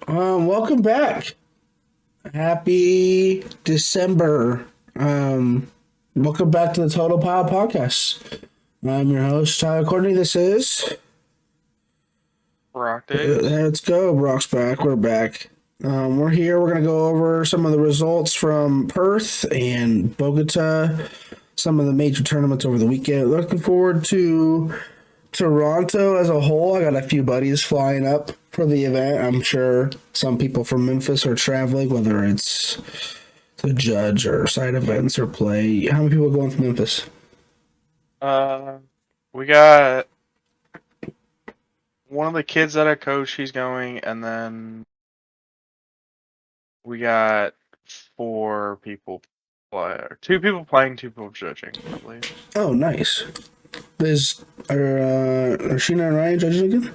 Welcome back. Happy December. Welcome back to the Total Pile Podcast. I'm your host, Tyler Courtney. This is Rock days. Let's go. Brock's back. We're back. We're here. We're gonna go over some of the results from Perth and Bogota, some of the major tournaments over the weekend. Looking forward to Toronto as a whole. I got a few buddies flying up for the event. I'm sure some people from Memphis are traveling, whether it's to judge or side events or play. How many people are going from Memphis? Uh, we got one of the kids that I coach. He's going, and then we got four people play. Two people playing, two people judging. I believe. Oh, nice. Are Sheena and Ryan judges again?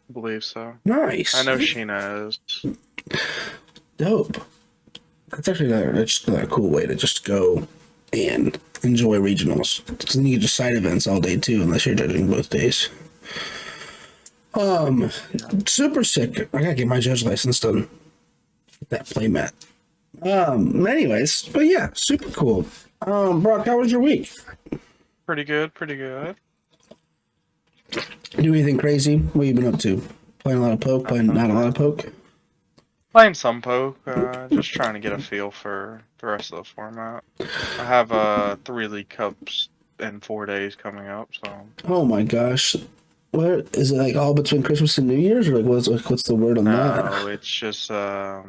I believe so. Nice. I know Sheena is. Dope. That's actually that's a cool way to just go and enjoy regionals. Because then you get just side events all day too, unless you're judging both days. Super sick. I gotta get my judge license done. Get that playmat. Anyways, but yeah, super cool. Brock, how was your week? Pretty good. Pretty good. Do anything crazy? What you been up to? Playing a lot of poke? Playing not a lot of poke? Playing some poke. Just trying to get a feel for the rest of the format. I have 3 League Cups in 4 days coming up, so. Oh my gosh. What is it like all between Christmas and New Year's, or like what's the word on that? No, it's just I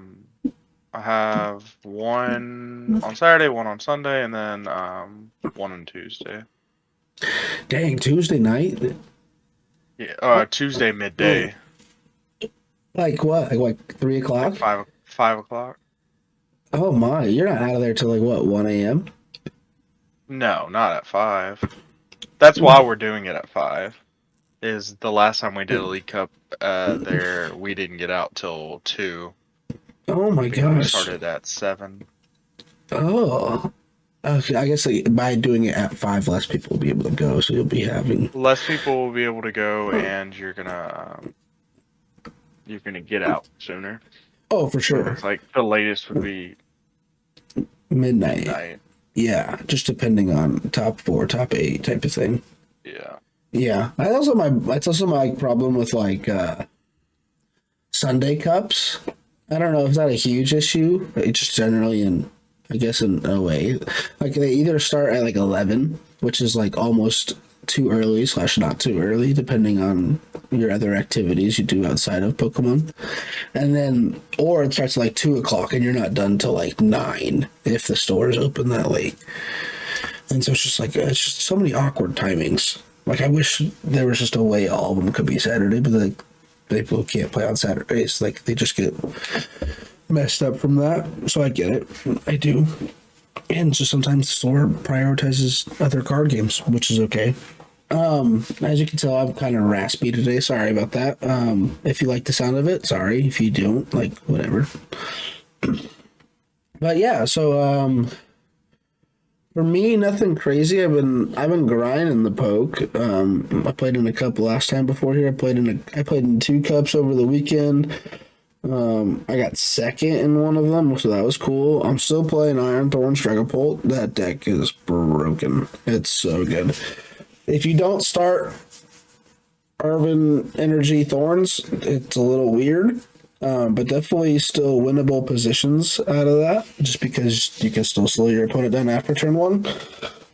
have one on Saturday, one on Sunday, and then one on Tuesday. Dang, Tuesday night? Yeah, Tuesday midday, Like what? Like 3 o'clock? like 5 o'clock. Oh my, you're not out of there till like what, 1 a.m.? No, not at 5. That's why we're doing it at 5. Is the last time we did a League Cup there, we didn't get out till 2. Oh my We gosh. started at 7. Oh. Okay, I guess like, by doing it at 5, less people will be able to go, so you'll be having. Less people will be able to go, and you're gonna get out sooner. Oh, for So sure. it's like the latest would be Midnight. midnight. Yeah, just depending on top 4, top 8 type of thing. Yeah. Yeah, that's also my problem with like Sunday cups. I don't know if that's a huge issue. It's just generally in, I guess, in OA. Like they either start at like 11, which is like almost too early slash not too early, depending on your other activities you do outside of Pokemon, and then or it starts at like 2 o'clock and you're not done till like 9 if the store is open that late. And so it's just so many awkward timings. Like I wish there was just a way all of them could be Saturday, but like people who can't play on Saturdays, like they just get messed up from that. So I get it. I do. And so sometimes the store prioritizes other card games, which is okay. As you can tell, I'm kind of raspy today. Sorry about that. If you like the sound of it, sorry. If you don't, like whatever. But yeah, so for me, nothing crazy. I've been grinding the poke. I played in a cup last time before here. I played in 2 cups over the weekend. I got second in one of them, so that was cool. I'm still playing Iron Thorn Strugapult. That deck is broken. It's so good. If you don't start Urban Energy Thorns, it's a little weird. But definitely still winnable positions out of that, just because you can still slow your opponent down after turn 1.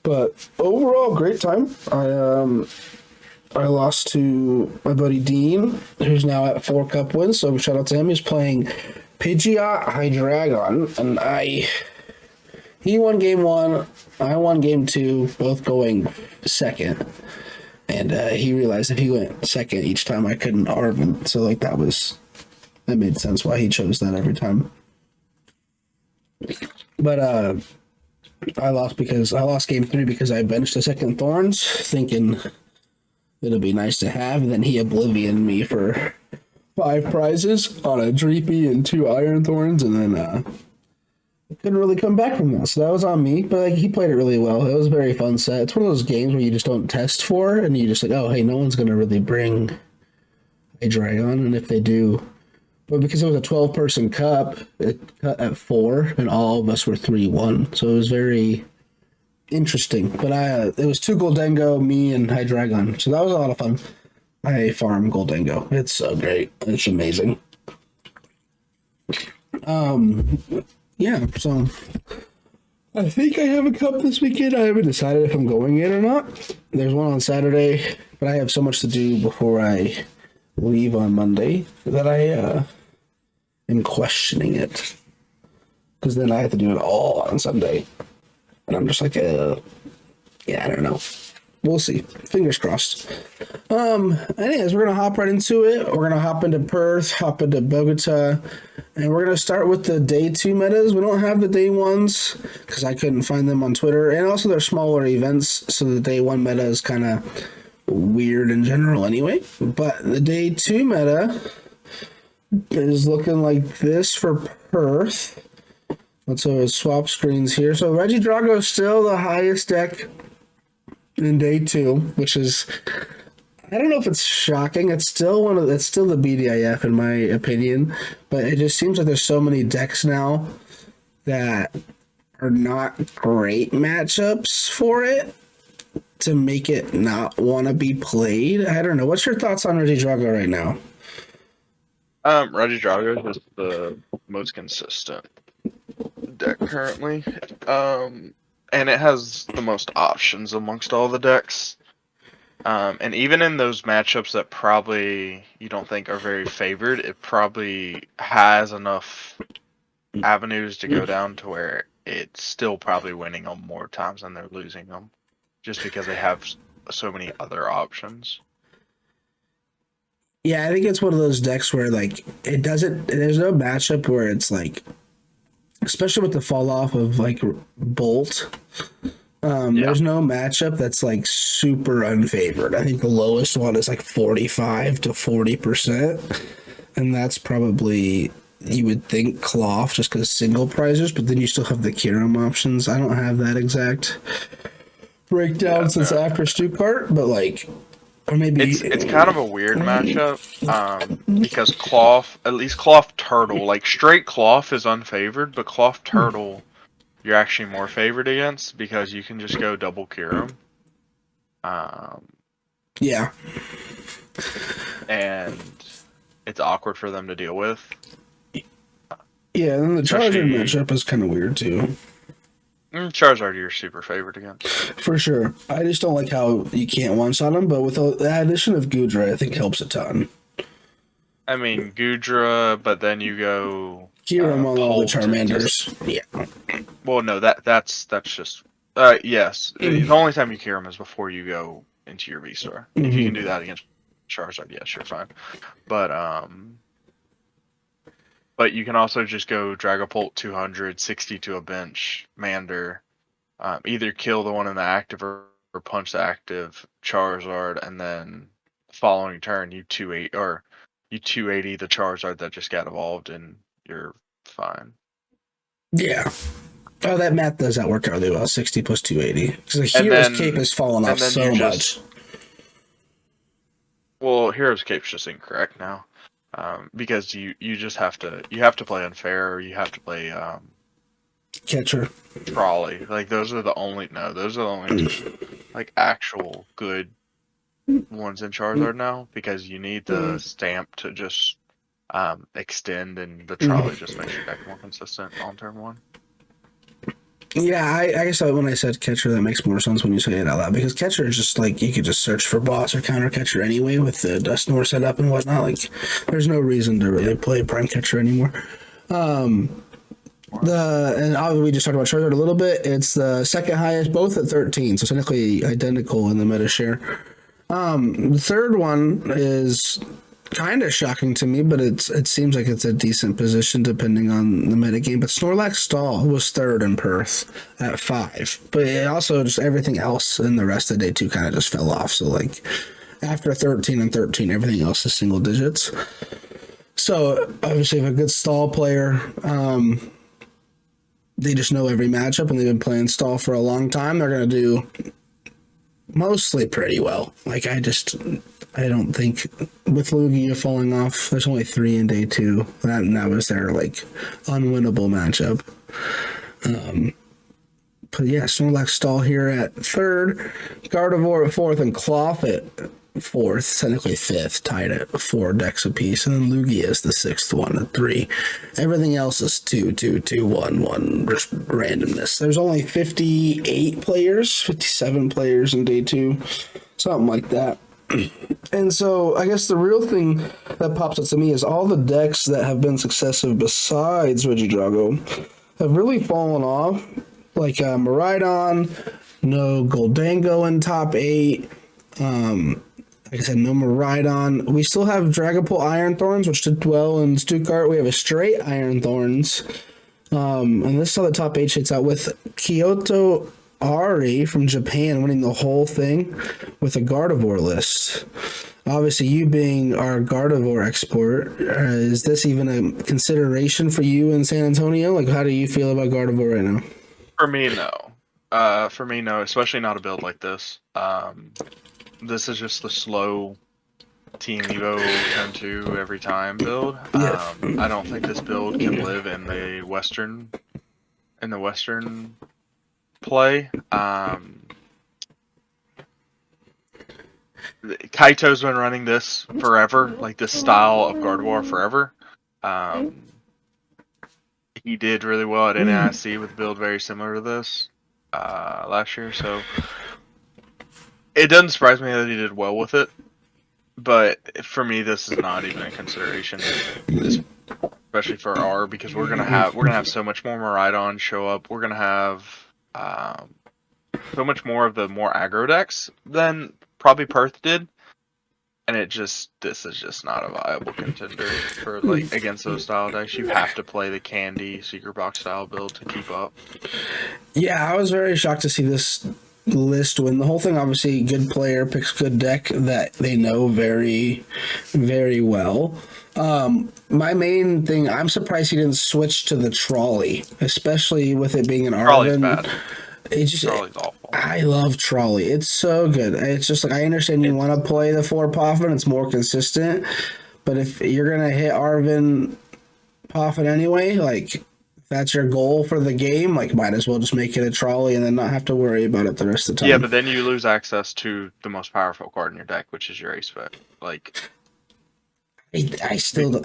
But overall, great time. I lost to my buddy Dean, who's now at 4 cup wins. So shout out to him. He's playing Pidgeot Hydreigon, and he won game 1. I won game 2, both going second. And he realized if he went second each time, I couldn't Arvin. So like that made sense why he chose that every time. But I lost game 3 because I benched the second Thorns, thinking it'll be nice to have, and then he oblivioned me for 5 prizes on a Dreepy and 2 Iron Thorns, and then I couldn't really come back from that. So that was on me, but like he played it really well. It was a very fun set. It's one of those games where you just don't test for, and you just like, oh hey, no one's gonna really bring a Dragon, and if they do, But because it was a 12-person cup, it cut at 4, and all of us were 3-1. So it was very interesting. But it was 2 Goldengo, me, and Hydreigon. So that was a lot of fun. I farm Goldengo. It's so great. It's amazing. Yeah, so I think I have a cup this weekend. I haven't decided if I'm going in or not. There's one on Saturday, but I have so much to do before I leave on Monday that I am questioning it. Because then I have to do it all on Sunday. And I'm just like, yeah, I don't know. We'll see. Fingers crossed. Anyways, we're gonna hop right into it. We're gonna hop into Perth, hop into Bogota, and we're gonna start with the day 2 metas. We don't have the day 1s because I couldn't find them on Twitter, and also they're smaller events, so the day 1 meta is kind of weird in general anyway. But the day 2 meta is looking like this for Perth. Let's swap screens here. So Regidrago is still the highest deck in day 2, which is, I don't know if it's shocking. It's still it's still the BDIF in my opinion, but it just seems like there's so many decks now that are not great matchups for it to make it not want to be played. I don't know. What's your thoughts on Regidrago right now? Regidrago is the most consistent deck currently. And it has the most options amongst all the decks. And even in those matchups that probably you don't think are very favored, it probably has enough avenues to go down to where it's still probably winning them more times than they're losing them, just because they have so many other options. Yeah, I think it's one of those decks where like it doesn't. There's no matchup where it's like, especially with the fall off of like Bolt. There's no matchup that's like super unfavored. I think the lowest one is like 45 to 40%. And that's probably, you would think, Cloth just because single prizers, but then you still have the Kiram options. I don't have that exact breakdown since after Stuttgart, but like, or maybe it's kind of a weird matchup because Cloth, at least Cloth Turtle, like straight Cloth is unfavored, but Cloth Turtle you're actually more favored against because you can just go double Kiram. Yeah. And it's awkward for them to deal with. Yeah, and then the Charizard matchup is kind of weird too. Charizard you're super favored against. For sure. I just don't like how you can't one-shot him, but with the addition of Goodra, I think helps a ton. I mean, Goodra, but then you go... Kiram on all the Charmanders. Yeah. Well, no, that's just... yes. The only time you Kiram is before you go into your V-Star. If you can do that against Charizard, yes, you're fine. But you can also just go Dragapult 200, 60 to a bench, Mander, either kill the one in the active or punch the active Charizard, and then following turn you 280 the Charizard that just got evolved, and you're fine. Yeah. Oh, that math does not work out really well. 60 plus 280. Because the Hero's Cape has fallen off so much. Well, Hero's Cape's just incorrect now. Because you just have to play unfair, or you have to play Catcher, Trolley. Like those are the only two, like actual good ones in Charizard now, because you need the stamp to just extend, and the Trolley just makes your deck more consistent on turn 1. Yeah, I guess when I said Catcher, that makes more sense when you say it out loud, because Catcher is just like, you could just search for boss or counter Catcher anyway with the Dusknoir setup and whatnot. Like, there's no reason to really play Prime Catcher anymore. And we just talked about Charizard a little bit. It's the second highest, both at 13, so technically identical in the meta share. The third one is kind of shocking to me, but it seems like it's a decent position depending on the metagame. But Snorlax Stall was third in Perth at 5. But it also just everything else in the rest of day 2 kind of just fell off. So like after 13 and 13, everything else is single digits. So obviously if a good Stall player, they just know every matchup and they've been playing Stall for a long time, they're going to do mostly pretty well. Like I don't think with Lugia falling off, there's only 3 in day 2. That was their like unwinnable matchup. But yeah, Snorlax Stall here at 3rd, Gardevoir at 4th, and Cloth at 4th, technically 5th, tied at 4 decks apiece, and then Lugia is the 6th one at 3. Everything else is 2, 2, 2, 1, 1, just randomness. There's only 58 players, 57 players in day 2, something like that. And so I guess the real thing that pops up to me is all the decks that have been successive besides Regidrago have really fallen off. Like Miraidon, no Goldango in top 8. Like I said, no Miraidon. We still have Dragapult Iron Thorns, which did well in Stuttgart. We have a straight Iron Thorns. And this is how the top 8 shakes out with Kyoto Ari from Japan winning the whole thing with a Gardevoir list. Obviously, you being our Gardevoir expert, is this even a consideration for you in San Antonio? Like, how do you feel about Gardevoir right now? For me, no. For me, no. Especially not a build like this. This is just the slow Team Evo turn 2 every time build. Yeah. I don't think this build can live in the Western play. Kaito's been running this forever, like this style of Gardevoir forever. He did really well at NIC with a build very similar to this last year, so it doesn't surprise me that he did well with it. But for me, this is not even a consideration, especially for R, because we're gonna have so much more Miraidon show up. We're gonna have so much more of the more aggro decks than probably Perth did. And this is just not a viable contender for like against those style decks. You have to play the Candy Secret Box style build to keep up. Yeah, I was very shocked to see this list win the whole thing. Obviously, good player picks good deck that they know very, very well. My main thing, I'm surprised he didn't switch to the trolley, especially with it being an Trolley's Arvin. bad. Trolley's awful. I love Trolley. It's so good. It's just like I understand you want to play the 4 Poffin. It's more consistent. But if you're gonna hit Arvin Poffin anyway, like if that's your goal for the game, like might as well just make it a Trolley and then not have to worry about it the rest of the time. Yeah, but then you lose access to the most powerful card in your deck, which is your Ace Spec. Like I just don't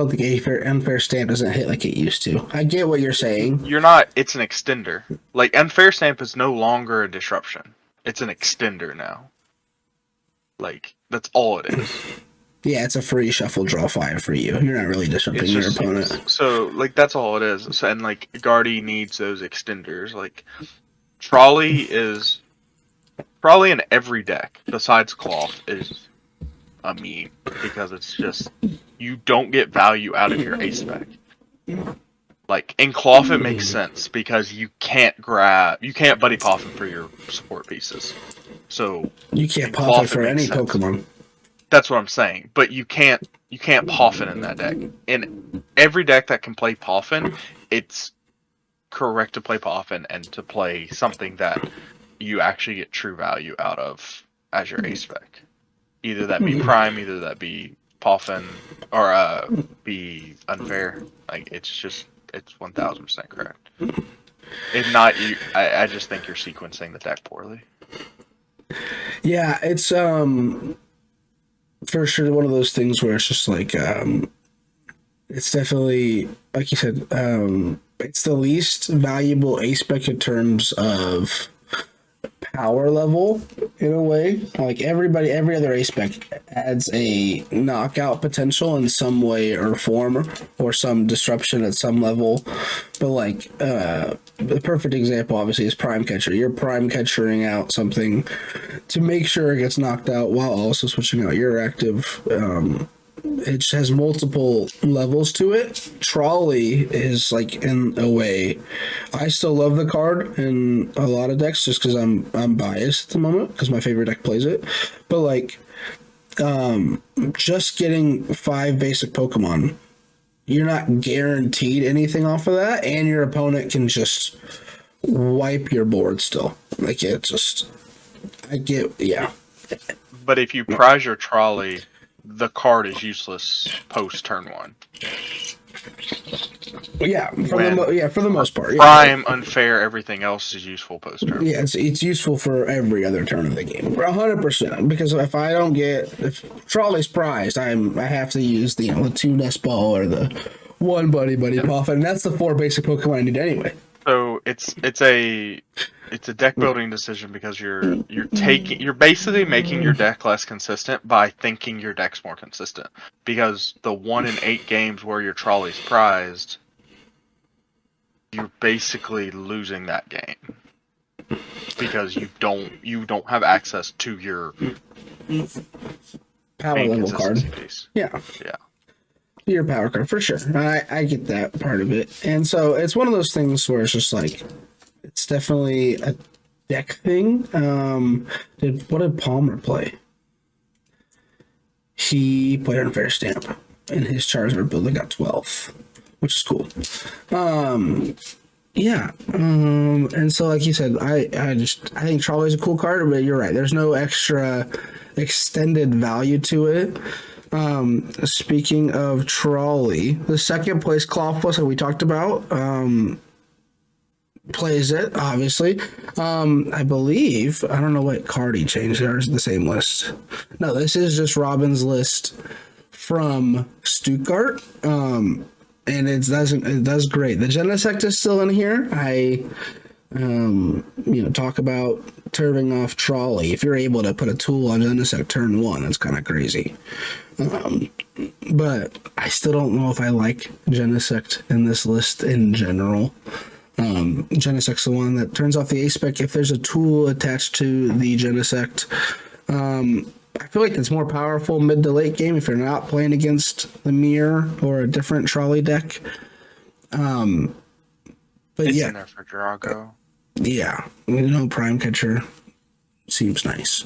think Unfair Stamp doesn't hit like it used to. I get what you're saying. It's an extender. Like, Unfair Stamp is no longer a disruption. It's an extender now. Like, that's all it is. Yeah, it's a free shuffle draw 5 for you. You're not really disrupting your opponent. So, like, that's all it is. So, and, like, Guardy needs those extenders. Like, Trolley in every deck, besides Cloth, is a meme because it's just you don't get value out of your Ace Spec. Like in Cloth, it makes sense because you can't Buddy Poffin for your support pieces. So you can't Poffin for any sense. Pokemon. That's what I'm saying. But you can't Poffin in that deck. In every deck that can play Poffin, it's correct to play Poffin and to play something that you actually get true value out of as your Ace Spec. Either that be Prime, either that be Poffin, or be Unfair. Like it's 1000% correct. If not, I just think you're sequencing the deck poorly. Yeah, it's for sure one of those things where it's just like it's definitely like you said, it's the least valuable Ace Spec in terms of power level in a way. Like every other Ace Spec adds a knockout potential in some way or form or some disruption at some level. But like the perfect example obviously is Prime Catcher. You're Prime Catchering out something to make sure it gets knocked out while also switching out your active. It just has multiple levels to it. Trolley is like in a way, I still love the card in a lot of decks just because I'm biased at the moment because my favorite deck plays it. But like, just getting 5 basic Pokemon, you're not guaranteed anything off of that, and your opponent can just wipe your board still. Like it just. I get, yeah. But if you prize your trolley, the card is useless post turn 1. Yeah, for the most part. Yeah. Prime, unfair, everything else is useful post turn. Yeah, it's useful for every other turn of the game, 100%. Because if Trolley's prized, I have to use the 2 nest ball or the 1 buddy puff, and that's the 4 basic Pokemon I need anyway. So it's a deck building decision because you're basically making your deck less consistent by thinking your deck's more consistent. Because the 1 in 8 games where your trolley's prized, you're basically losing that game because you don't have access to your power level card. Piece. Yeah. Yeah. Your power card for sure. I get that part of it, and so it's one of those things where it's just like it's definitely a deck thing. What did Palmer play? He played Unfair Stamp, and his Charizard build got 12, which is cool. Yeah. And so like you said, I think Trolley's a cool card, but you're right. There's no extra extended value to it. Speaking of Trolley, the second place Clofless that we talked about, plays it, obviously. I believe, I don't know what card he changed. There's the same list. No, this is just Robin's list from Stuttgart. And it does great. The Genesect is still in here. I talk about turning off Trolley. If you're able to put a tool on Genesect turn 1, that's kind of crazy. But I still don't know if I like Genesect in this list in general. Genesect's the one that turns off the A-Spec if there's a tool attached to the Genesect. I feel like it's more powerful mid to late game if you're not playing against the Mirror or a different Trolley deck. But it's yeah, in there for Drago. Yeah, Prime Catcher seems nice.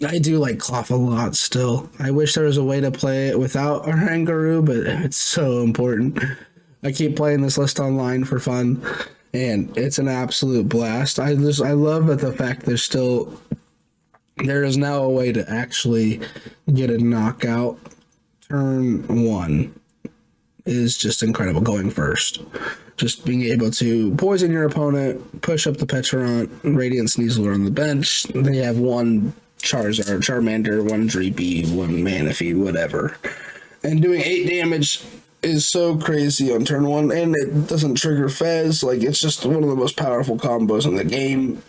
I do like Cloth a lot still. I wish there was a way to play it without Oranguru, but it's so important. I keep playing this list online for fun, and it's an absolute blast. I love the fact there is now a way to actually get a knockout. Turn 1 is just incredible going first. Just being able to poison your opponent, push up the Petrant, Radiant Sneasel on the bench. They have 1 Charizard, Charmander, 1 Dreepy, 1 Manaphy, whatever. And doing 8 damage is so crazy on turn 1, and it doesn't trigger Fez. Like, it's just one of the most powerful combos in the game.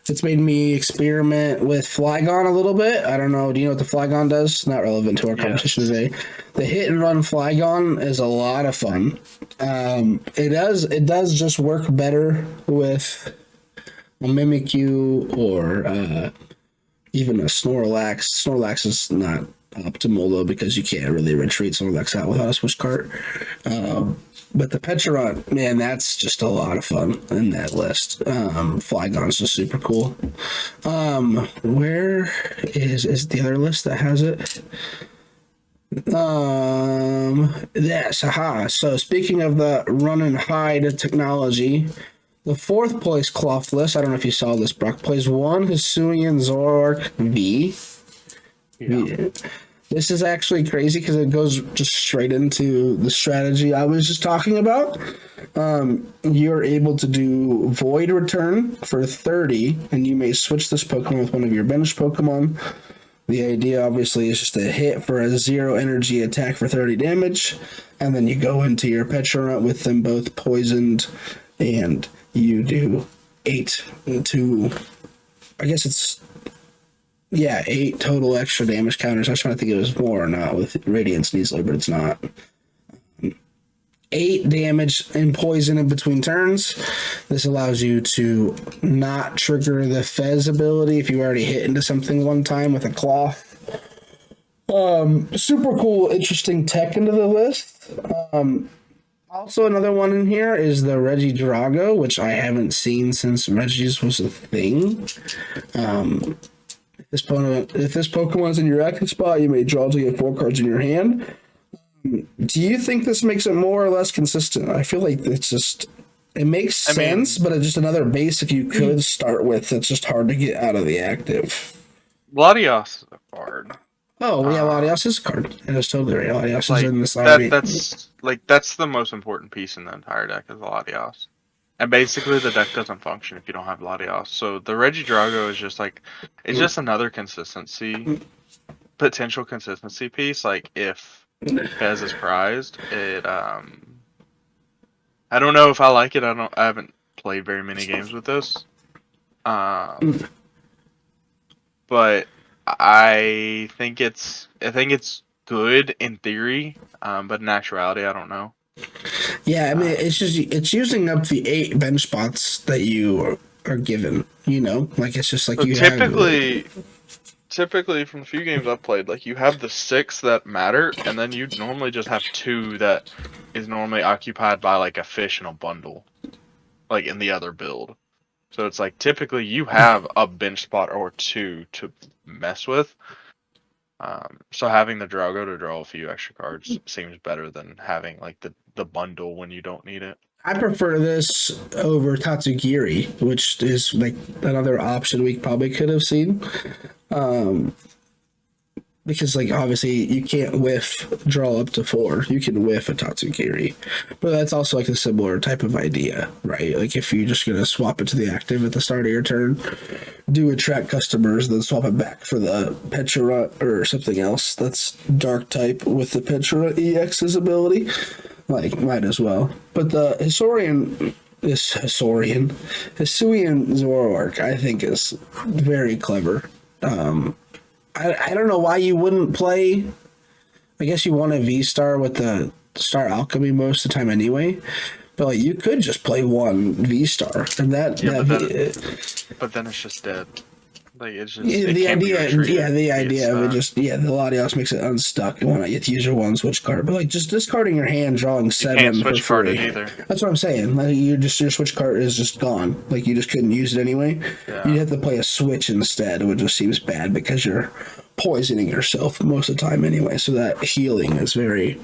It's made me experiment with Flygon a little bit. I don't know. Do you know what the Flygon does? It's not relevant to our competition today. The hit and run Flygon is a lot of fun. It does just work better with a Mimikyu or even a Snorlax. Snorlax is not optimal though because you can't really retreat Snorlax out without a switch cart. But the Petrant, man, that's just a lot of fun in that list. Flygon's just super cool. Where is the other list that has it? Yes, haha. So speaking of the run and hide technology, the 4th place Cloth list, I don't know if you saw this, Brock, plays 1 Hisuian Zoroark V. Yeah. This is actually crazy because it goes just straight into the strategy I was just talking about. You're able to do Void Return for 30, and you may switch this Pokemon with one of your bench Pokemon. The idea, obviously, is just to hit for a 0 energy attack for 30 damage, and then you go into your Petrant with them both poisoned, and you do 8 to... I guess it's... Yeah, 8 total extra damage counters. I was trying to think it was more or not with Radiant Sneasler, but it's not. 8 damage and poison in between turns. This allows you to not trigger the Fez ability if you already hit into something one time with a Cloth. Super cool, interesting tech into the list. Also, another one in here is the Regidrago, which I haven't seen since Regi's was a thing. If this Pokemon's in your active spot, you may draw to get 4 cards in your hand. Do you think this makes it more or less consistent? I feel like it's just It makes I sense, mean, but it's just another basic you could start with. It's just hard to get out of the active. Latios is a card. Oh, yeah, Um, Latias is a card. It is totally right. Latias is like in this army. that's the most important piece in the entire deck is Latios. And basically, the deck doesn't function if you don't have Latios. So the Regidrago is just like, it's just another potential consistency piece. Like if Fez is prized, I don't know if I like it. I haven't played very many games with this. Um, but I think it's good in theory. But in actuality, I don't know. Yeah, I mean, Um, it's using up the 8 bench spots that you are given. Like it's just like so you have. typically from the few games I've played, like you have the six that matter, and then you normally just have two that is normally occupied by like a fish and a bundle, like in the other build. So it's like typically you have a bench spot or two to mess with. So having the Drago to draw a few extra cards seems better than having like the bundle when you don't need it. I prefer this over Tatsugiri, which is like another option we probably could have seen. Because like obviously you can't whiff draw up to 4. You can whiff a Tatsugiri, but that's also like a similar type of idea, right? Like if you're just gonna swap it to the active at the start of your turn, do attract customers, then swap it back for the Petra or something else that's dark type with the Petra EX's ability. Like might as well. But the Hisuian Zoroark, I think is very clever. I don't know why you wouldn't play. I guess you want a V Star with the Star Alchemy most of the time anyway. But like you could just play one V Star and Yeah, that but then it's just dead. Like it's just yeah, it the can't be idea, retreated. the It's idea of it stuck. just, the Latios makes it unstuck. Why not? You have to use your one switch card, but like just discarding your hand, drawing You can't 7 for switch card it free. either. That's what I'm saying. Like your switch card is just gone. Like you just couldn't use it anyway. You'd Yeah. have to play a switch instead, which just seems bad because you're poisoning yourself most of the time anyway. So that healing is very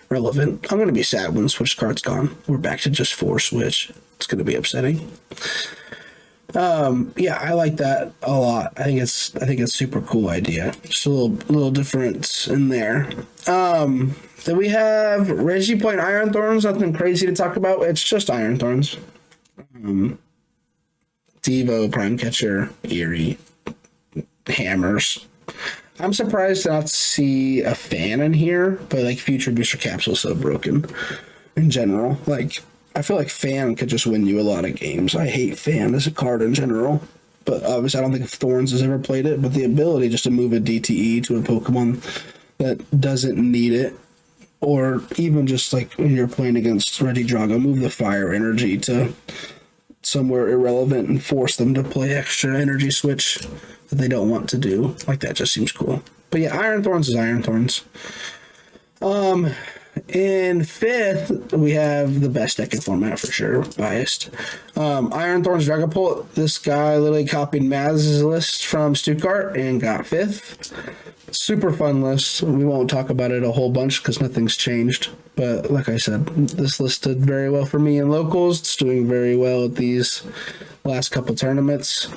relevant. I'm gonna be sad when the switch card's gone. We're back to just 4 switch. It's gonna be upsetting. Yeah, I like that a lot. I think it's super cool idea. Just a little difference in there. Then we have Reggie playing Iron Thorns. Nothing crazy to talk about. It's just Iron Thorns. Devo, Prime Catcher, Eerie, Hammers. I'm surprised to not see a fan in here, but like Future Booster Capsule's so broken in general. Like I feel like fan could just win you a lot of games. I hate fan as a card in general. But obviously I don't think Thorns has ever played it, but the ability just to move a DTE to a Pokemon that doesn't need it, or even just like when you're playing against Regidrago, move the fire energy to somewhere irrelevant and force them to play extra energy switch that they don't want to do. Like that just seems cool. But yeah, Iron Thorns is Iron Thorns. In 5th, we have the best deck in format for sure. Biased. Iron Thorns Dragapult. This guy literally copied Maz's list from Stuttgart and got 5th. Super fun list. We won't talk about it a whole bunch because nothing's changed. But like I said, this list did very well for me in locals. It's doing very well at these last couple tournaments.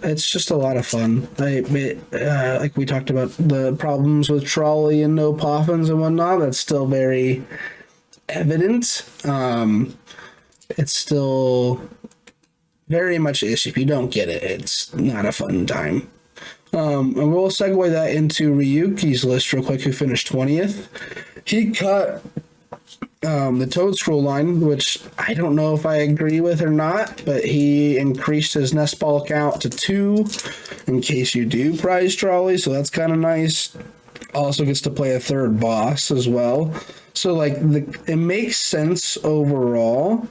It's just a lot of fun. Like we talked about the problems with Trolley and no Poffins and whatnot. That's still very evident. It's still very much an issue. If you don't get it, it's not a fun time. And we'll segue that into Ryuki's list real quick, who finished 20th. He cut the Toad Scroll line, which I don't know if I agree with or not, but he increased his nest ball count to 2 in case you do prize trolley, so that's kind of nice. Also gets to play a third boss as well. So like it makes sense overall.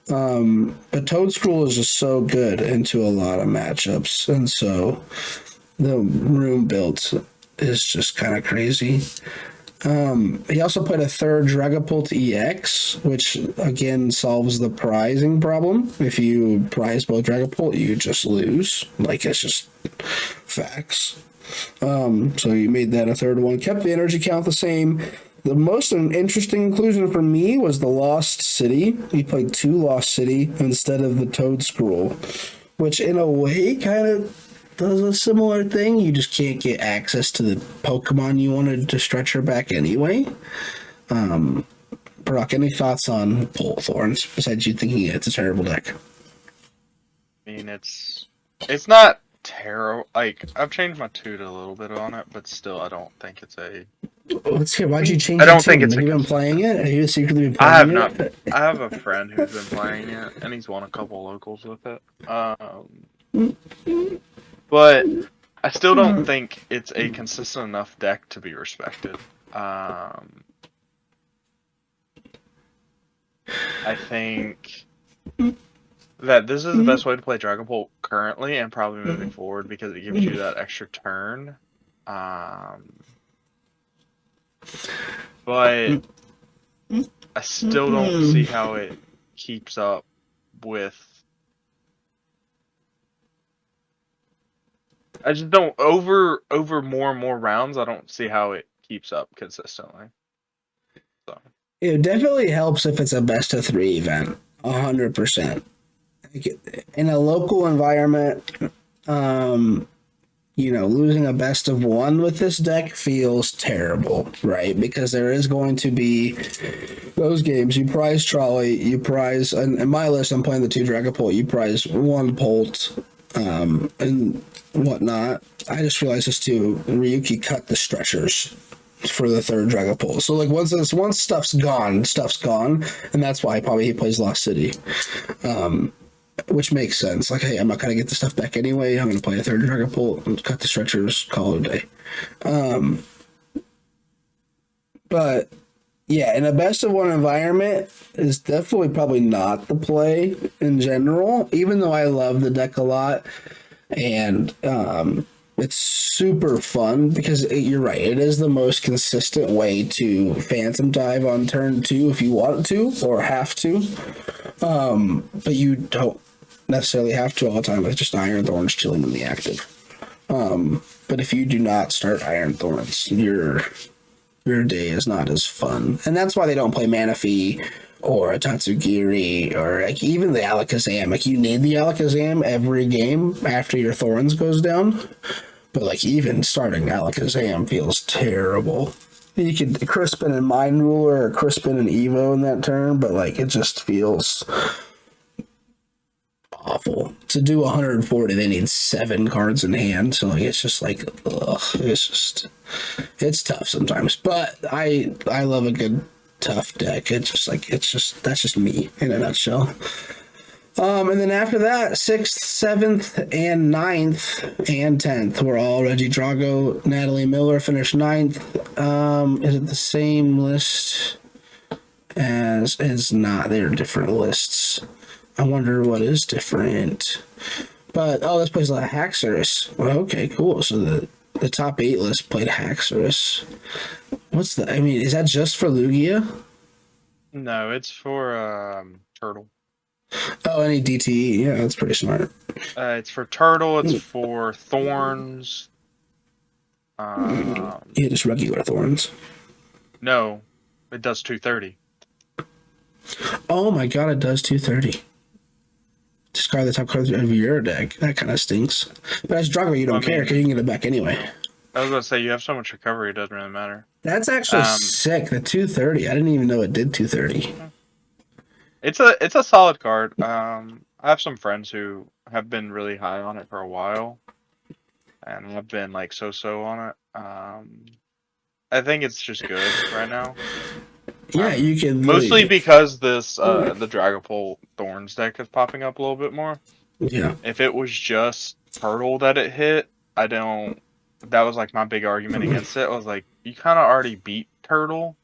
But Toad Scroll is just so good into a lot of matchups, and so the room built is just kind of crazy. He also put a third Dragapult EX, which again solves the prizing problem. If you prize both Dragapult, you just lose. Like it's just facts. So you made that a third one. Kept the energy count the same. The most interesting inclusion for me was the Lost City. We played 2 Lost City instead of the Toad Scroll, which in a way kind of does a similar thing. You just can't get access to the Pokemon you wanted to stretch her back anyway. Brock, any thoughts on Pole Thorns besides you thinking it's a terrible deck? I mean, it's not terrible. Like, I've changed my tune a little bit on it, but still, I don't think it's a. Let's hear. Why'd you change I your don't think tune? it's Have a you been playing consistent. it? Have you secretly been I have playing not. it? I have a friend who's been playing it, and he's won a couple locals with it. But I still don't think it's a consistent enough deck to be respected. I think that this is the best way to play Dragon Ball currently and probably moving forward because it gives you that extra turn. But I still don't see how it keeps up with. I just don't over more and more rounds. I don't see how it keeps up consistently. So It definitely helps if it's a best of 3 event. 100%. In a local environment, losing a best of 1 with this deck feels terrible, right? Because there is going to be those games. You prize Trolley, you prize, and in my list, I'm playing the 2 Dragapult, you prize 1 Bolt, and whatnot. I just realized this too. Ryuki cut the stretchers for the 3rd Dragapult. So like once stuff's gone, and that's why probably he plays Lost City. Which makes sense. Like, hey, I'm not gonna get the stuff back anyway. I'm gonna play a 3rd Dragapult and cut the stretchers, call it a day. But yeah, in a best of 1 environment is definitely probably not the play in general, even though I love the deck a lot. And it's super fun because you're right. It is the most consistent way to Phantom Dive on turn 2 if you want to or have to. But you don't necessarily have to all the time. It's just Iron Thorns chilling in the active. But if you do not start Iron Thorns, your day is not as fun. And that's why they don't play Manaphy or a Tatsugiri or like even the Alakazam. Like you need the Alakazam every game after your Thorns goes down. But like even starting Alakazam feels terrible. You could Crispin and Mind Ruler or Crispin and Evo in that turn, but like it just feels awful. To do 140, they need 7 cards in hand, so like it's just like ugh, it's tough sometimes. But I love a good tough deck. That's just me in a nutshell. And then after that, 6th, 7th, and 9th, and 10th were all Reggie Drago, Natalie Miller finished 9th. Is it the same list as is not? They're different lists. I wonder what is different. But this plays a lot of Haxorus. Well, okay, cool. So the top 8 list played Haxorus. Is that just for Lugia? no, it's for Turtle. Oh, any DTE. Yeah, that's pretty smart. It's for Turtle. It's for Thorns. Yeah, just regular Thorns. No, it does 230. Oh my god, it does 230. Discard the top card of your deck. That kind of stinks. But as Drago, you don't care because you can get it back anyway. I was going to say, you have so much recovery, it doesn't really matter. That's actually sick. The 230. I didn't even know it did 230. It's a solid card. I have some friends who have been really high on it for a while, and I've been like so on it. I think it's just good right now. Yeah, you can mostly because this the Dragapult Thorns deck is popping up a little bit more. Yeah. If it was just Turtle that it hit, I don't. That was like my big argument against it. I was like, you kind of already beat Turtle.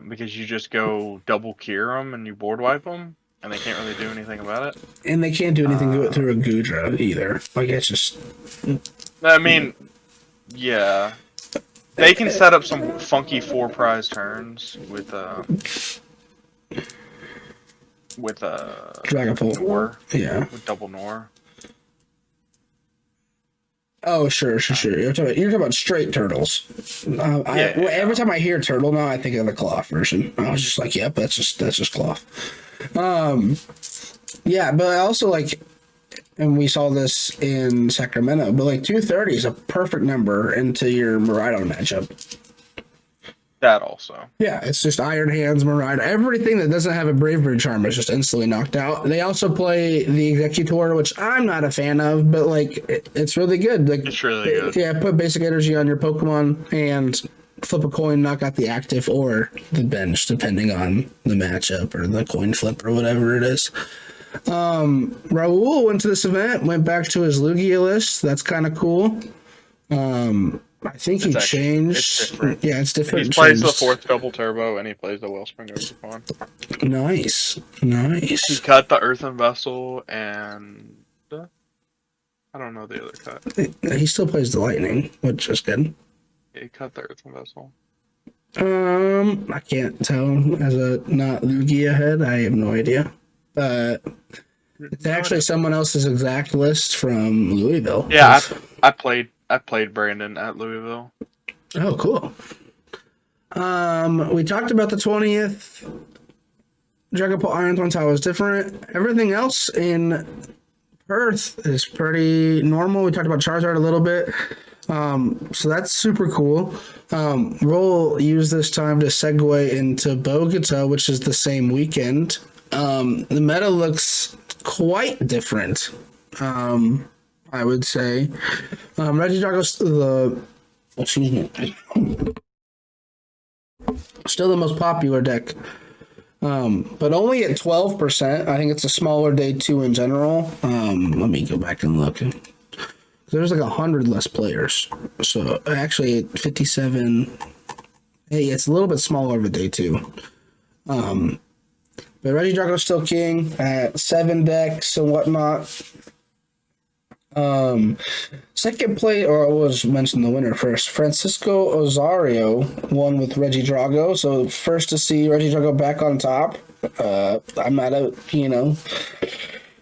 Because you just go double cure them and you board wipe them, and they can't really do anything about it. And they can't do anything to it through a Gudra either. Like, it's just... I mean, yeah. They can set up some funky 4 prize turns with Dragapult. Nor. Yeah. With double Nor. Oh, sure. You're talking about straight turtles. Every time I hear turtle now, I think of the cloth version. I was just like, yep, that's just cloth. Yeah, but I also like, and we saw this in Sacramento, but like 230 is a perfect number into your Maridon matchup. That also. Yeah, it's just Iron Hands, Maridon. Everything that doesn't have a Bravery Charm is just instantly knocked out. They also play the Executor, which I'm not a fan of, but like it's really good. Like It's really good. Yeah, put basic energy on your Pokemon and flip a coin, knock out the active or the bench, depending on the matchup or the coin flip or whatever it is. Raul went to this event, went back to his Lugia list. That's kind of cool. I think he changed. It's different. Yeah, it's different. He plays the 4th double turbo and he plays the Wellspring Overpawn. Nice. He cut the Earthen Vessel and I don't know the other cut. He still plays the Lightning, which is good. He cut the Earthen Vessel. I can't tell as a not Lugia head. I have no idea. It's actually someone else's exact list from Louisville. Yeah, I played Brandon at Louisville. Oh, cool. We talked about the 20th. Dragapult Iron Twin Tower is different. Everything else in Perth is pretty normal. We talked about Charizard a little bit. So that's super cool. We'll use this time to segue into Bogota, which is the same weekend. The meta looks quite different, I would say. Regidrago's still the most popular deck, but only at 12%. I think it's a smaller day 2 in general. Let me go back and look. There's like 100 less players, so actually at 57. Hey, it's a little bit smaller of a day 2. But Regidrago's still king at 7 decks and whatnot. Second place, or I was mentioning the winner first. Francisco Ozario won with Regidrago. So first to see Regidrago back on top. I'm not a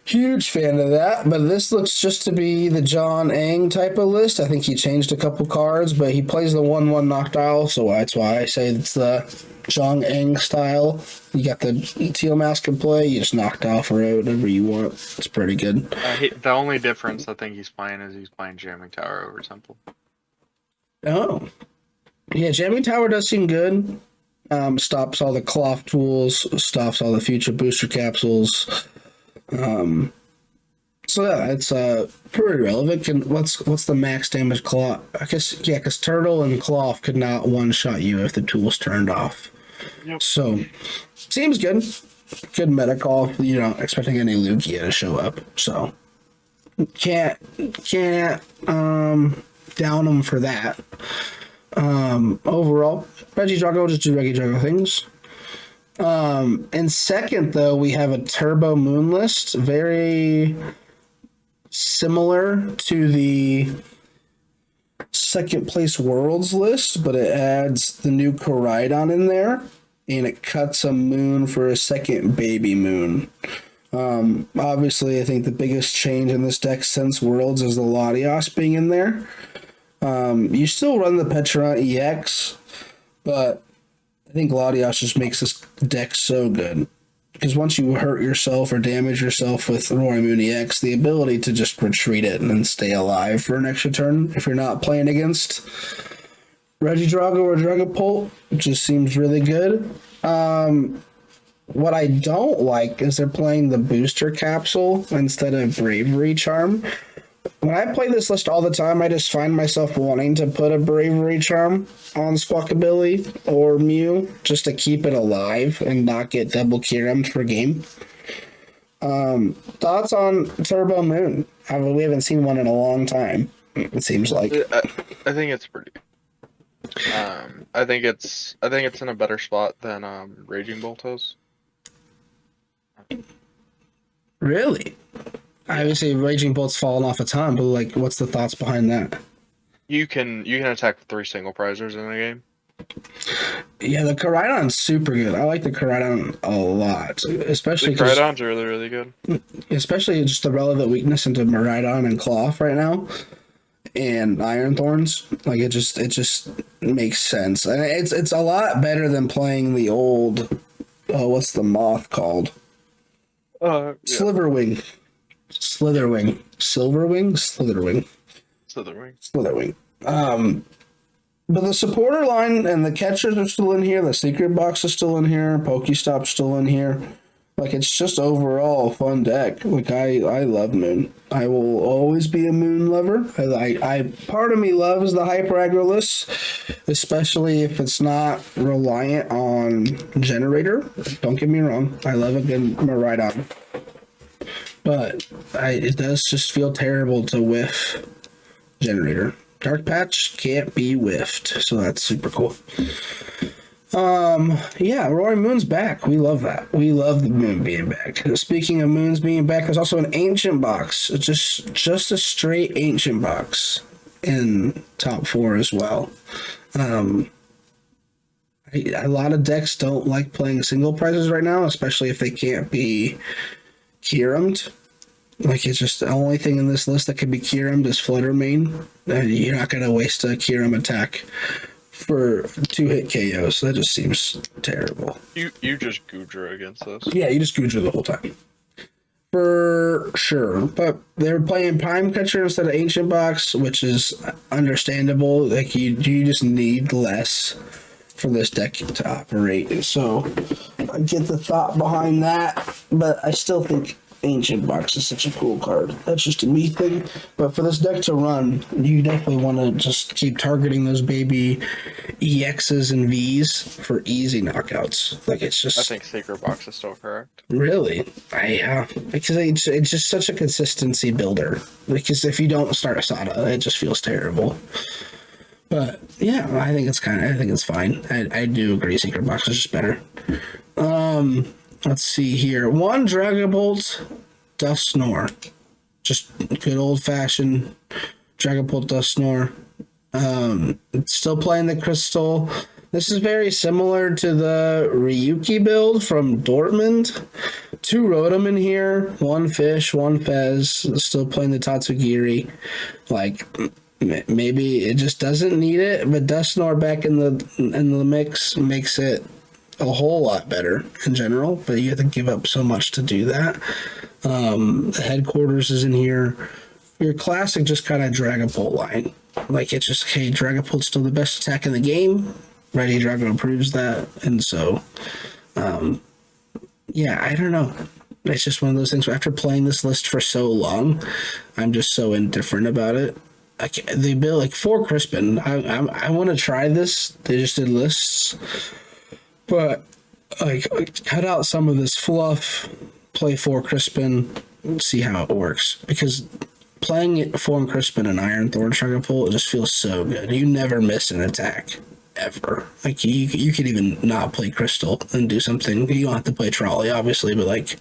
huge fan of that, but this looks just to be the John Ang type of list. I think he changed a couple cards, but he plays the 1/1 Noctile, so that's why I say it's the John Ang style. You got the Teal Mask in play, you just Noctile for whatever you want. It's pretty good. The only difference I think he's playing is he's playing Jamming Tower over Temple. Oh. Yeah, Jamming Tower does seem good. Stops all the cloth tools, stops all the future booster capsules. So yeah, it's pretty relevant. What's the max damage cloth? I guess yeah, because Turtle and Cloth could not one shot you if the tool's turned off. Yep. So seems good. Good meta call. You're not expecting any Lugia to show up, so can't down them for that. Overall, Regidrago just do Regidrago things. In second, though, we have a Turbo Moon list, very similar to the second place Worlds list, but it adds the new Koraidon in there, and it cuts a moon for a second baby moon. Obviously, I think the biggest change in this deck since Worlds is the Latios being in there. You still run the Pecharunt EX, but I think Latios just makes this deck so good. Because once you hurt yourself or damage yourself with Roaring Moon EX, the ability to just retreat it and then stay alive for an extra turn if you're not playing against Regidrago or Dragapult just seems really good. What I don't like is they're playing the booster capsule instead of Bravery Charm. When I play this list all the time, I just find myself wanting to put a Bravery Charm on Squawkabilly or Mew just to keep it alive and not get double Kyurems per game. Thoughts on Turbo Moon? We haven't seen one in a long time, it seems like. I think it's pretty good. I think it's in a better spot than Raging Bolt is. Really? Obviously, Raging Bolt's fallen off a ton, but like, what's the thoughts behind that? You can attack 3 single prizers in a game. Yeah, the Koraidon's super good. I like the Koraidon a lot, especially the Koraidon's really, really good. Especially just the relevant weakness into Maridon and Cloth right now. and Iron Thorns. Like it just makes sense, and it's a lot better than playing the old. What's the moth called? Yeah. Sliverwing, Slitherwing. Slitherwing. Slitherwing. But the supporter line and the catchers are still in here. The secret box is still in here. Pokestop's still in here. Like it's just overall a fun deck. Like I love Moon. I will always be a Moon lover. I part of me loves the hyper aggroless, especially if it's not reliant on generator. Don't get me wrong. I love a good Maridon. But it does just feel terrible to whiff generator. Dark Patch can't be whiffed, so that's super cool. Yeah, Roaring Moon's back. We love that. We love the moon being back. Speaking of moons being back, there's also an ancient box. It's just a straight ancient box in top 4 as well. A lot of decks don't like playing single prizes right now, especially if they can't be Kierumed. Like it's just the only thing in this list that can be Kierumed is Flutter Mane. You're not gonna waste a Kierum attack for 2-hit KOs. That just seems terrible. You just Goodra against this. Yeah, you just Goodra the whole time. For sure. But they're playing Prime Catcher instead of Ancient Box, which is understandable. Like you just need less for this deck to operate. So I get the thought behind that, but I still think Ancient Box is such a cool card. That's just a me thing. But for this deck to run, you definitely want to just keep targeting those baby EXs and Vs for easy knockouts. Like it's just. I think Secret Box is still correct. Really, because it's just such a consistency builder. Because if you don't start Asada, it just feels terrible. But yeah, I think it's fine. I do agree. Secret Box is just better. Let's see here. 1 Dragapult, Dusknoir. Just good old-fashioned Dragapult Dusknoir. Still playing the Crystal. This is very similar to the Ryuki build from Dortmund. 2 Rotom in here, 1 Fish, 1 Fez. Still playing the Tatsugiri. Like, maybe it just doesn't need it, but Dusknoir back in the mix makes it a whole lot better in general, but you have to give up so much to do that. The headquarters is in here. Your classic just kind of Dragapult line. Like it's just, hey, Dragapult's still the best attack in the game. Ready Drago proves that. And so, yeah, I don't know. It's just one of those things where after playing this list for so long, I'm just so indifferent about it. They build like 4 Crispin. I want to try this. They just did lists. But like cut out some of this fluff, play 4 Crispin, see how it works. Because playing it 4 Crispin and Iron Thorn Dragapult, it just feels so good. You never miss an attack. Ever. Like you could even not play Crystal and do something. You don't have to play Trolley, obviously, but like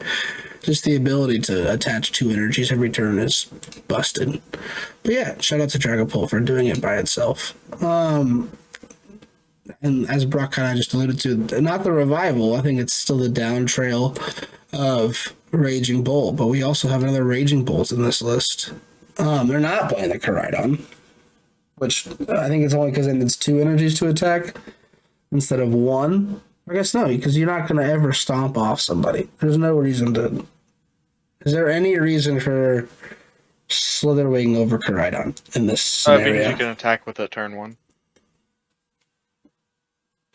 just the ability to attach 2 energies every turn is busted. But yeah, shout out to Dragapult for doing it by itself. And as Brock kind of just alluded to, not the revival. I think it's still the down trail of Raging Bolt, but we also have another Raging Bolt in this list. They're not playing the Koraidon, which I think it's only because it needs 2 energies to attack instead of 1. I guess no, because you're not going to ever stomp off somebody. There's no reason to. Is there any reason for Slitherwing over Koraidon in this scenario? Because you can attack with it turn 1.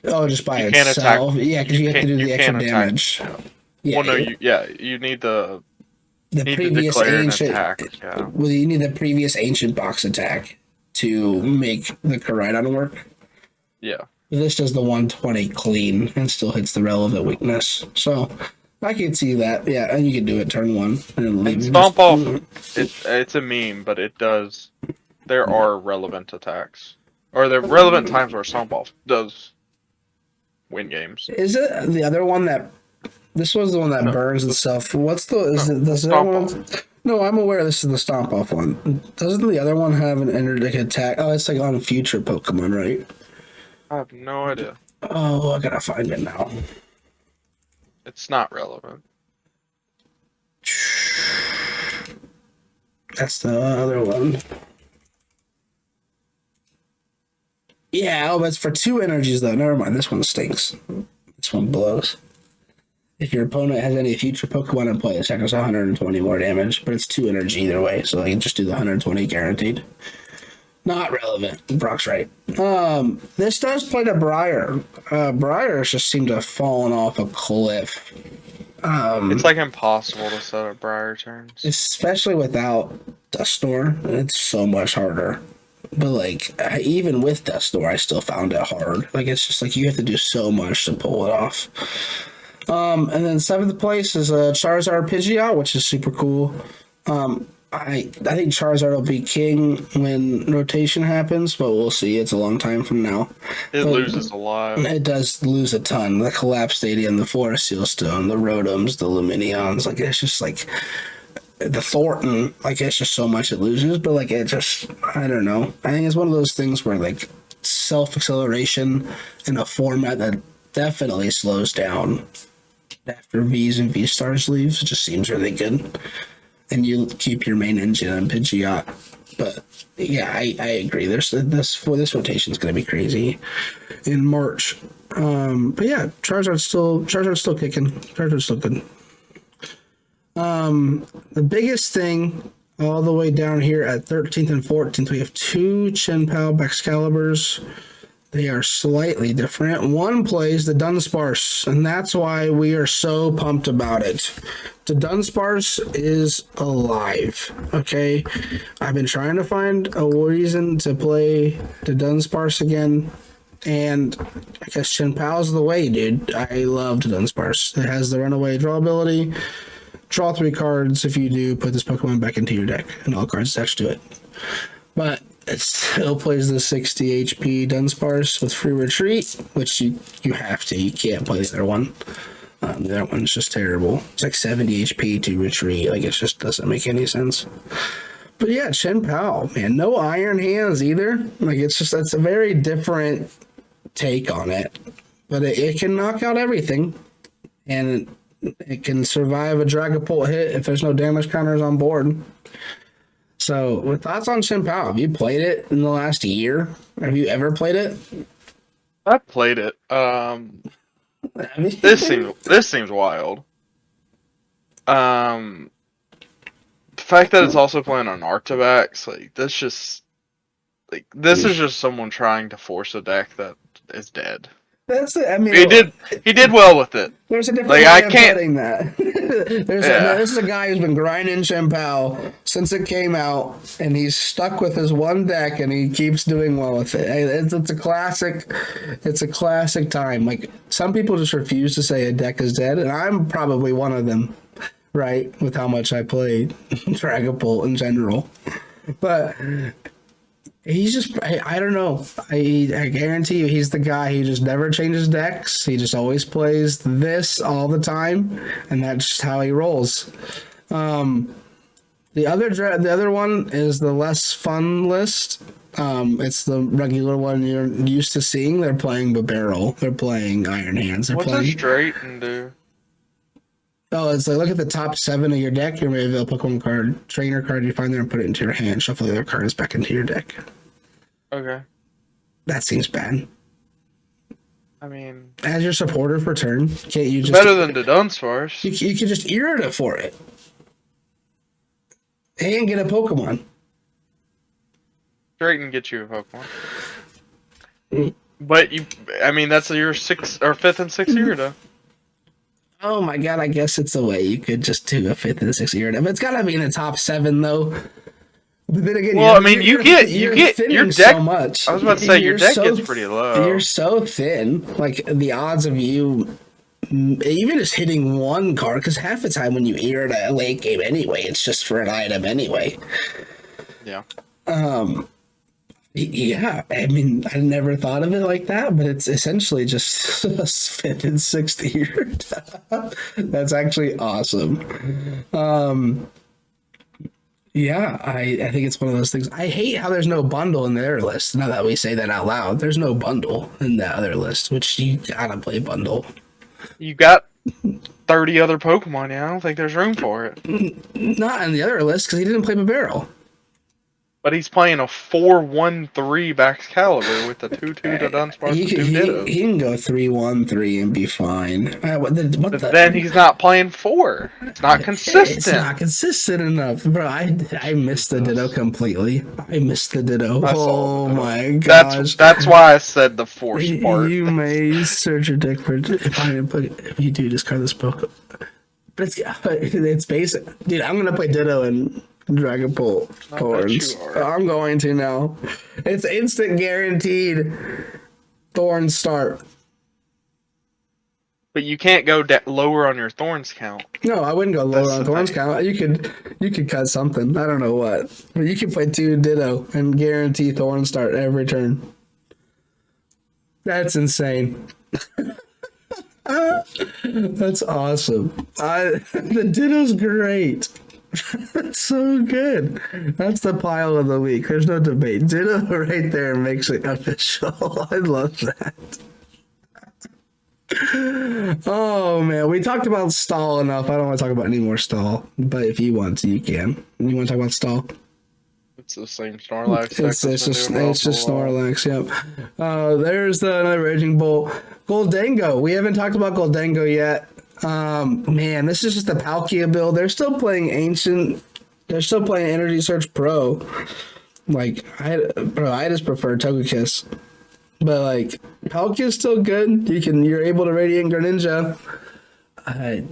Oh, just by itself? Yeah, because you have to do the extra damage. Yeah, well, no, you need the previous ancient attack. Yeah. Well, you need the previous ancient box attack to make the Koraidon work. Yeah. This does the 120 clean and still hits the relevant weakness. So I can see that. Yeah, and you can do it turn 1 and leave. Stomp off. It's a meme, but it does. There are relevant attacks, or there are relevant times where Stomp off does win games. Is it the other one that? This was the one that burns and stuff. What's the? Is it the Stomp one? off. No, I'm aware this is the Stomp Off one. Doesn't the other one have an energetic attack? Oh, it's like on future Pokemon, right? I have no idea. Oh, I gotta find it now. It's not relevant. That's the other one. Yeah, oh, but it's for 2 energies though. Never mind. This one stinks. This one blows. If your opponent has any future Pokemon in play, this deck does 120 more damage, but it's 2 energy either way, so I can just do the 120 guaranteed. Not relevant. Brock's right. This does play to Briar. Briars just seem to have fallen off a cliff. It's like impossible to set up Briar turns. Especially without Dusknoir. It's so much harder. But like, even with Dusknoir, I still found it hard. Like, it's just like you have to do so much to pull it off. And then 7th place is Charizard Pidgeot, which is super cool. I think Charizard will be king when rotation happens, but we'll see. It's a long time from now. It loses a lot. It does lose a ton. The Collapse Stadium, the Forest Seal Stone, the Rotoms, the Luminions. Like, it's just like the Thornton. Like, it's just so much it loses, but like, it just, I don't know. I think it's one of those things where like self-acceleration in a format that definitely slows down after V's and V stars leaves. It just seems really good. And you keep your main engine on Pidgeot. But yeah, I agree. This rotation is going to be crazy in March. But yeah, Charizard's still kicking. Charizard's still good. The biggest thing all the way down here at 13th and 14th, we have 2 Chenpao Excaliburs. They are slightly different. One plays the Dunsparce, and that's why we are so pumped about it. The Dunsparce is alive, okay? I've been trying to find a reason to play the Dunsparce again, and I guess Chenpao's the way, dude. I loved Dunsparce. It has the runaway draw ability. Draw 3 cards. If you do, put this Pokemon back into your deck, and all cards attached to it. But it still plays the 60 HP Dunsparce with free retreat, which you have to. You can't play the other one. The other one's just terrible. It's like 70 HP to retreat. Like, it just doesn't make any sense. But yeah, Chenpao, man. No Iron Hands either. Like, it's just, that's a very different take on it. But it can knock out everything. And it can survive a Dragapult hit if there's no damage counters on board. So, with thoughts on Chenpao, have you played it in the last year? Have you ever played it? I played it. This seems wild. The fact that it's also playing on Arctivax, like this is just someone trying to force a deck that is dead. That's it. I mean, He did well with it. There's a different Like, way I of can't- putting that. This is a guy who's been grinding Chenpao since it came out, and he's stuck with his one deck, and he keeps doing well with it. It's a classic. It's a classic time. Like, some people just refuse to say a deck is dead, and I'm probably one of them, right? With how much I play Dragapult in general, but. He's just, I don't know. I guarantee you he's the guy who just never changes decks. He just always plays this all the time, and that's just how he rolls. The other one is the less fun list. It's the regular one you're used to seeing. They're playing Barrel. They're playing Iron Hands. What's a Straighten do? Oh, it's like, look at the top 7 of your deck. You may avail Pokemon card, trainer card you find there, and put it into your hand. Shuffle the other cards back into your deck. Okay. That seems bad. I mean, As your supporter for turn, can't you just better than the Dunsparce. You can just Irida for it and get a Pokemon. Straighten get you a Pokemon. But I mean, that's your 6th or 5th and 6th Irida. Oh my god, I guess it's a way you could just do a 5th and 6th Irida. But it's gotta be in the top 7 though. But then again, well, I mean, you get your deck. So much. I was about to say your deck so, gets pretty low. You're so thin. Like, the odds of you even just hitting one card, because half the time when you Irida a late game anyway, it's just for an item anyway. Yeah. Yeah, I mean, I never thought of it like that, but it's essentially just a 5th and 6th Irida. That's actually awesome. Yeah, I think it's one of those things. I hate how there's no bundle in their list. Now that we say that out loud, there's no bundle in that other list, which you gotta play bundle. You got 30 other Pokemon, yeah? I don't think there's room for it. Not in the other list, because he didn't play Barrel. But he's playing a 4-1-3 Bax Caliber with a 2-2 to Dunsparce and 2 Dittos. He can go 3-1-3 and be fine. But then he's not playing 4. It's not consistent. It's not consistent enough, bro. I missed the Ditto completely. I missed the Ditto. Oh my gosh. That's why I said the force part. You may search your deck for if you do discard this book. But it's basic. Dude, I'm gonna play Ditto and Dragon Bolt Thorns. I'm going to now. It's instant guaranteed Thorns start. But you can't go lower on your Thorns count. No, I wouldn't go lower on Thorns count. You could cut something. I don't know what. But you can play 2 Ditto and guarantee Thorns start every turn. That's insane. That's awesome. The Ditto's great. That's so good. That's the pile of the week. There's no debate. Ditto right there makes it official. I love that. Oh man, we talked about stall enough. I don't want to talk about any more stall, but if you want to, you can. You want to talk about stall? It's the same Snorlax. It's just Snorlax. Yep. There's another Raging Bolt. Goldango. We haven't talked about Goldango yet. Man, this is just a Palkia build. They're still playing Ancient. They're still playing Energy Search Pro. Like, I just prefer Togekiss. But like, Palkia's still good. You're able to Radiant Greninja. I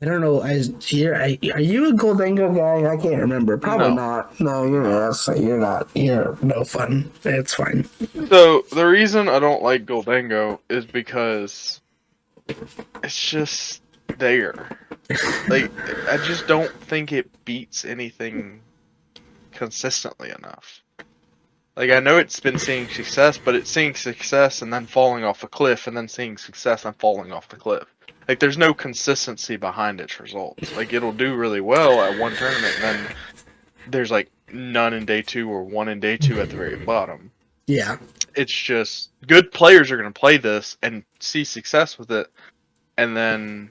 don't know. Are you a Goldango guy? I can't remember. Probably not. No, you're not. You're no fun. It's fine. So the reason I don't like Goldango is because it's just there. Like, I just don't think it beats anything consistently enough. Like, I know it's been seeing success, but it's seeing success and then falling off a cliff, and then seeing success and falling off the cliff. Like, there's no consistency behind its results. Like, it'll do really well at one tournament, and then there's, like, none in day 2 or 1 in day 2 at the very bottom. Yeah. It's just, good players are going to play this and see success with it, and then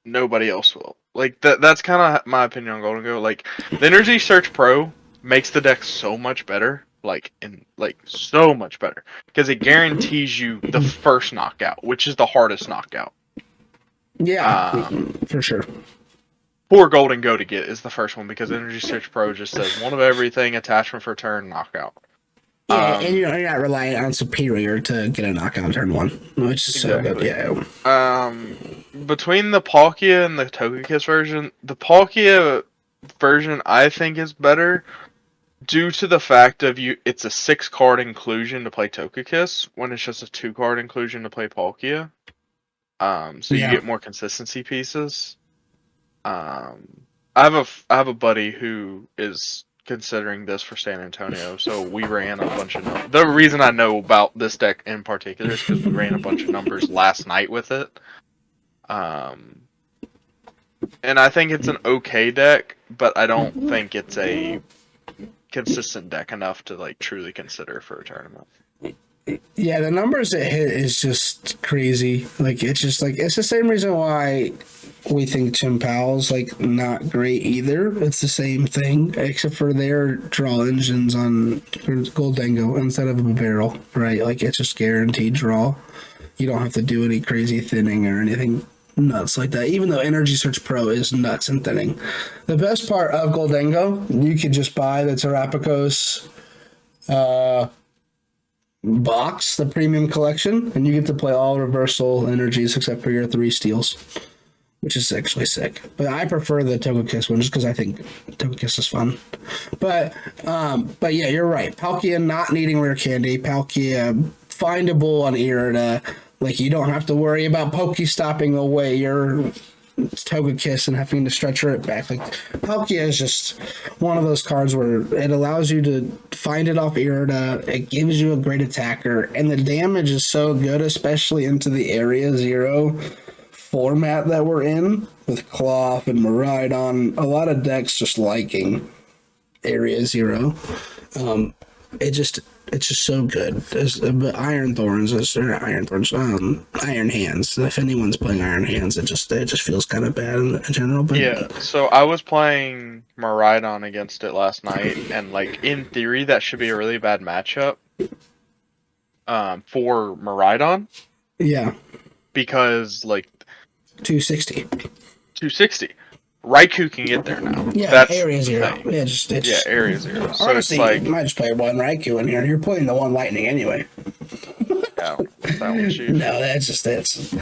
nobody else will. Like, that's kind of my opinion on Goldango. Like, the Energy Search Pro makes the deck so much better, so much better, because it guarantees you the first knockout, which is the hardest knockout. Yeah, for sure. For Goldango to get is the first one, because Energy Search Pro just says 1 of everything, attachment for turn, knockout. Yeah, and you're not relying on Superior to get a knockout turn 1, which is exactly. So good. Yeah. Between the Palkia and the Togekiss version, the Palkia version I think is better, due to the fact of it's a 6-card inclusion to play Togekiss when it's just a 2-card inclusion to play Palkia. So you get more consistency pieces. I have a buddy who is considering this for San Antonio, so we ran a bunch of the reason I know about this deck in particular is because we ran a bunch of numbers last night with it. And I think it's an okay deck, but I don't think it's a consistent deck enough to like truly consider for a tournament. Yeah, the numbers it hit is just crazy. Like, it's just like, it's the same reason why we think Chimpow's like not great either. It's the same thing, except for their draw engines on Goldango instead of a barrel, right? Like, it's just guaranteed draw. You don't have to do any crazy thinning or anything nuts like that, even though Energy Search Pro is nuts in thinning. The best part of Goldango, you could just buy the Terrapagos box, the premium collection, and you get to play all reversal energies except for your 3 steals, which is actually sick. But I prefer the Togekiss one just because I think Togekiss is fun. But yeah, you're right. Palkia not needing rare candy. Palkia findable on Irida. Like, you don't have to worry about Pokestopping away your Togekiss and having to stretch it back. Like, Palkia is just one of those cards where it allows you to find it off Irida. It gives you a great attacker, and the damage is so good, especially into the Area 0 format that we're in with Cloth and Miraidon. A lot of decks just liking Area 0. it's just so good. But Iron Thorns, or Iron Thorns, Iron Hands. If anyone's playing Iron Hands, it just feels kind of bad in general. But Yeah, so I was playing Miraidon against it last night, and like in theory that should be a really bad matchup for Miraidon yeah, because like 260. 260. Raikou can get there now. Yeah, That's Area the Zero. thing. Yeah, just Yeah, Area Zero. So honestly, it's like you might just play one Raikou in here. You're playing the one Lightning anyway. yeah, that one's cheap. No, that's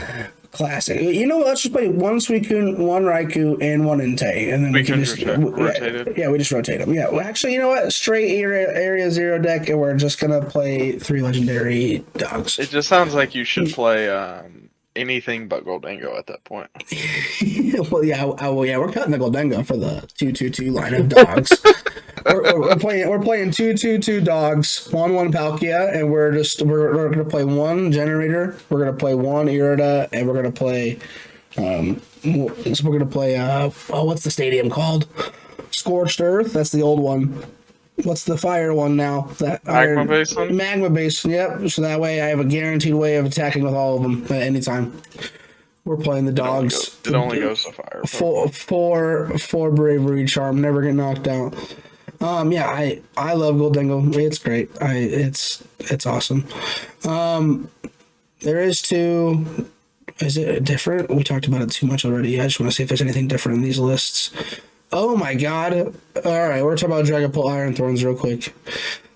classic. You know what? Let's just play one Suicune, one Raikou, and one Entei, and then we can just rotated. Yeah, we just rotate them. Yeah, well, actually, you know what? Straight area Zero deck, and we're just gonna play 3 legendary dogs. It just sounds like you should play anything but Goldango at that point. Well, yeah, we're cutting the Goldengo for the 2/2/2 line of dogs. we're playing 2/2/2 dogs, 1/1 Palkia, and we're gonna play one generator. We're gonna play one Irida, and we're gonna play what's the stadium called? Scorched Earth. That's the old one. What's the fire one now? That Magma Basin? Magma Basin, yep. So that way I have a guaranteed way of attacking with all of them at any time. We're playing the dogs. It only goes to fire. Four bravery charm, never get knocked out. Yeah, I love Goldengo. It's great. It's awesome. There is two. Is it different? We talked about it too much already. I just want to see if there's anything different in these lists. Oh my god. Alright, we're talking about Dragapult Iron Thorns real quick.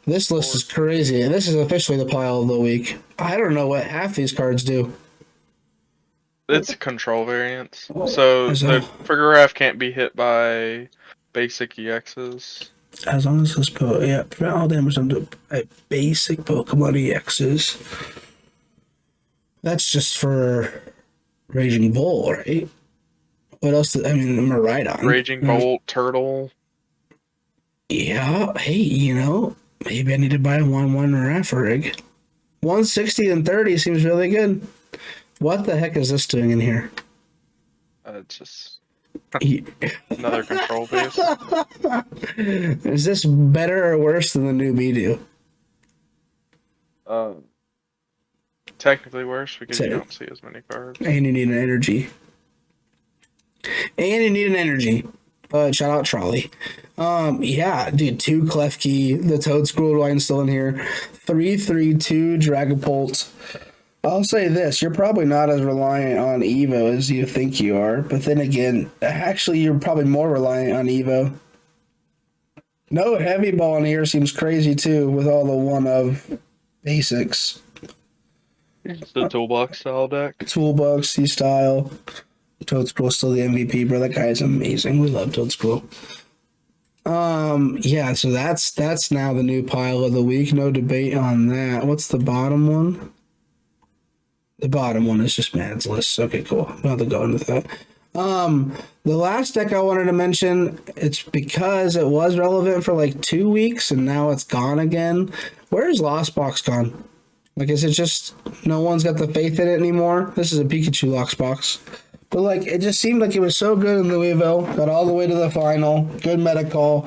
This list is crazy, and this is officially the pile of the week. I don't know what half these cards do. It's control variants. So the Frigoraph can't be hit by basic EXs. As long as this prevent all damage done to a basic Pokemon EXs. That's just for Raging Bull, right? What else? Miraidon. Raging Bolt, Turtle. Yeah. Hey, maybe I need to buy 1/1 Rafarig. 160 and 30 seems really good. What the heck is this doing in here? It's just another control base. Is this better or worse than the new Beedoo? Technically worse because you don't see as many cards. And you need an energy. Shout out Trolley. Yeah, dude, 2 Klefki, the Toad Scroll line still in here. 3/3/2 Dragapult. I'll say this, you're probably not as reliant on Evo as you think you are, but then again, actually you're probably more reliant on Evo. No heavy ball in here seems crazy too, with all the one of basics. It's the toolbox style deck. Toolbox style. Toad Scroll's still the MVP, bro. That guy is amazing. We love Toad Scroll. Yeah, so that's now the new pile of the week. No debate on that. What's the bottom one? The bottom one is just Mad's list. Okay, cool. I'm not to go into that. The last deck I wanted to mention, it's because it was relevant for like 2 weeks and now it's gone again. Where's Lost Box gone? Like, is it just no one's got the faith in it anymore? This is a Pikachu Lost Box. But, like, it just seemed like it was so good in Louisville. Got all the way to the final. Good meta call.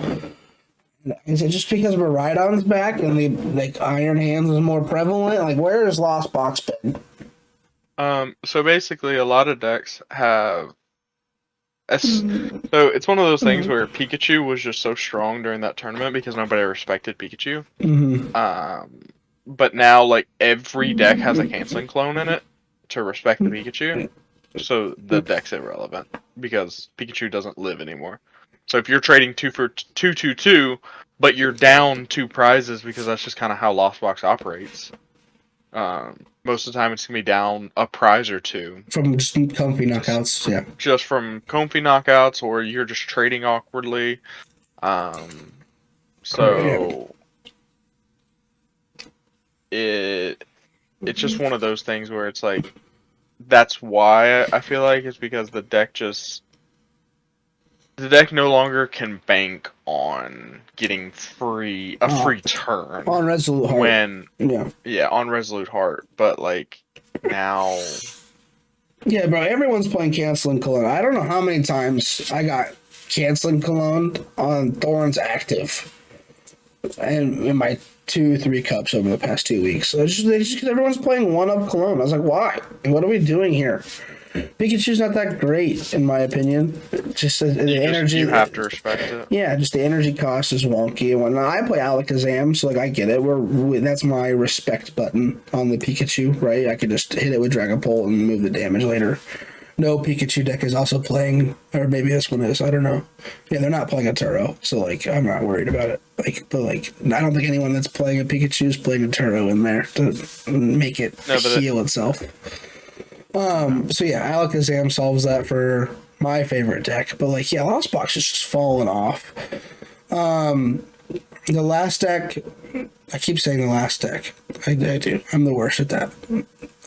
Is it just because Miraidon's back and the, like, Iron Hands is more prevalent? Like, where has Lost Box been? So basically a lot of decks have... So it's one of those things where Pikachu was just so strong during that tournament because nobody respected Pikachu. But now, like, every deck has a canceling clone in it to respect the Pikachu. So the deck's irrelevant because Pikachu doesn't live anymore. So if you're trading 2 for 2/2/2, but you're down 2 prizes because that's just kind of how Lost Box operates. Most of the time it's gonna be down a prize or 2 from just comfy knockouts. Yeah, just from comfy knockouts, or you're just trading awkwardly. So it's just one of those things where it's like. That's why I feel like it's because the deck no longer can bank on getting free turn on Resolute Heart. On Resolute Heart, but like now, yeah, bro, everyone's playing Canceling Cologne. I don't know how many times I got Canceling Cologne on Thorns active. and in my 2-3 cups over the past 2 weeks. So just everyone's playing one of clone. I was like, why? What are we doing here? Pikachu's not that great in my opinion. Just the energy. You have to respect it. Yeah, just the energy cost is wonky and whatnot. I play Alakazam, so like I get it. That's my respect button on the Pikachu, right? I could just hit it with Dragapult and move the damage later. No Pikachu deck is also playing, or maybe this one is. I don't know. Yeah, they're not playing a Turo, so like I'm not worried about it. But I don't think anyone that's playing a Pikachu is playing a Turo in there to make it heal itself. So yeah, Alakazam solves that for my favorite deck. But like, yeah, Lost Box is just falling off. The last deck, I keep saying the last deck. I do. I'm the worst at that.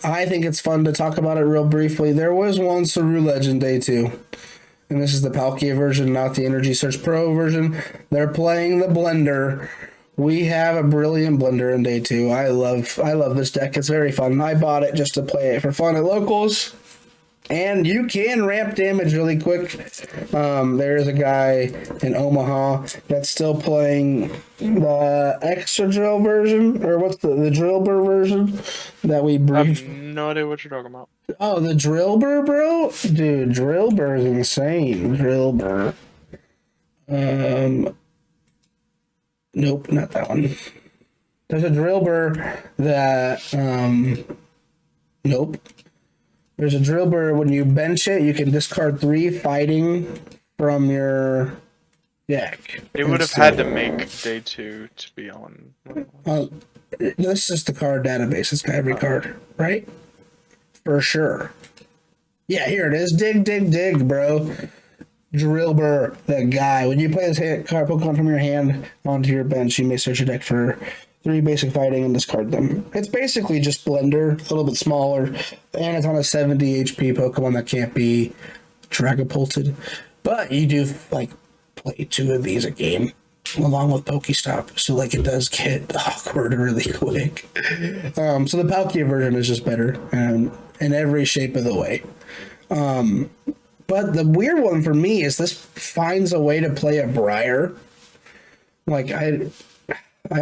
I think it's fun to talk about it real briefly. There was one Ceruledge in day 2. And this is the Palkia version, not the Energy Search Pro version. They're playing the Blender. We have a brilliant Blender in day 2. I love this deck. It's very fun. I bought it just to play it for fun at locals. And you can ramp damage really quick. There is a guy in Omaha that's still playing the extra drill version, or what's the drill burr version that we briefed. I have no idea what you're talking about. Oh, the drill burr, bro? Dude, drill burr is insane. Drill burr. Nope, not that one. There's a drill burr that, nope. There's a drill burr, when you bench it, you can discard 3 fighting from your deck. It would have had to make day 2 to be on. This is the card database. It's got every card, right? For sure. Yeah, here it is. Dig, dig, dig, bro. Drill burr, the guy. When you play this card Pokemon from your hand onto your bench, you may search your deck for 3 basic fighting and discard them. It's basically just Blender, a little bit smaller, and it's on a 70 HP Pokemon that can't be Dragapulted. But you do like play 2 of these a game along with Pokestop, so like it does get awkward really quick. So the Palkia version is just better in every shape of the way. But the weird one for me is this finds a way to play a Briar. Like I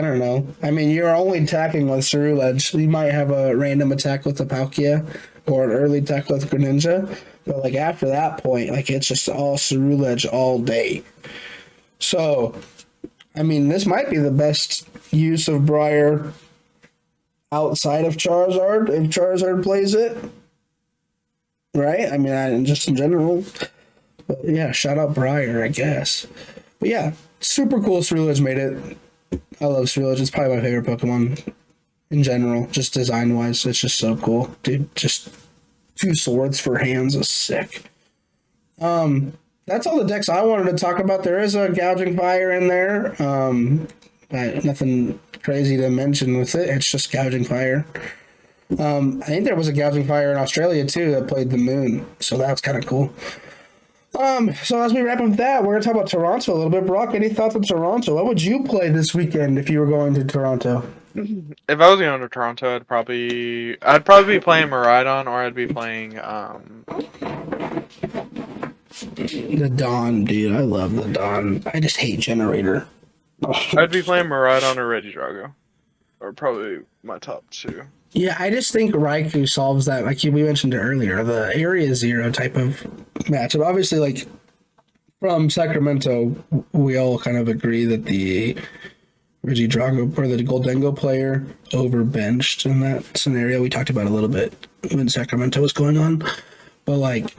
don't know. I mean, you're only attacking with Ceruledge. You might have a random attack with the Palkia or an early attack with Greninja. But, like, after that point, like, it's just all Ceruledge all day. So, I mean, this might be the best use of Briar outside of Charizard, if Charizard plays it. Right? I mean, just in general. But, yeah, shout out Briar, I guess. But, yeah, super cool Ceruledge made it. I love Ceruledge. It's probably my favorite Pokemon in general, just design-wise. It's just so cool. Dude, just 2 swords for hands is sick. That's all the decks I wanted to talk about. There is a Gouging Fire in there. Nothing crazy to mention with it. It's just Gouging Fire. I think there was a Gouging Fire in Australia, too, that played the Moon. So that's kind of cool. So as we wrap up that, we're going to talk about Toronto a little bit. Brock, any thoughts on Toronto? What would you play this weekend if you were going to Toronto? If I was going to Toronto, I'd probably be playing Miraidon, or I'd be playing the Dawn, dude. I love the Dawn. I just hate Generator. I'd be playing Miraidon or Regidrago. Or probably my top 2. Yeah, I just think Raikou solves that, like we mentioned it earlier, the Area Zero type of matchup. Obviously, like, from Sacramento, we all kind of agree that the Regidrago or the Goldengo player overbenched in that scenario. We talked about it a little bit when Sacramento was going on. But, like,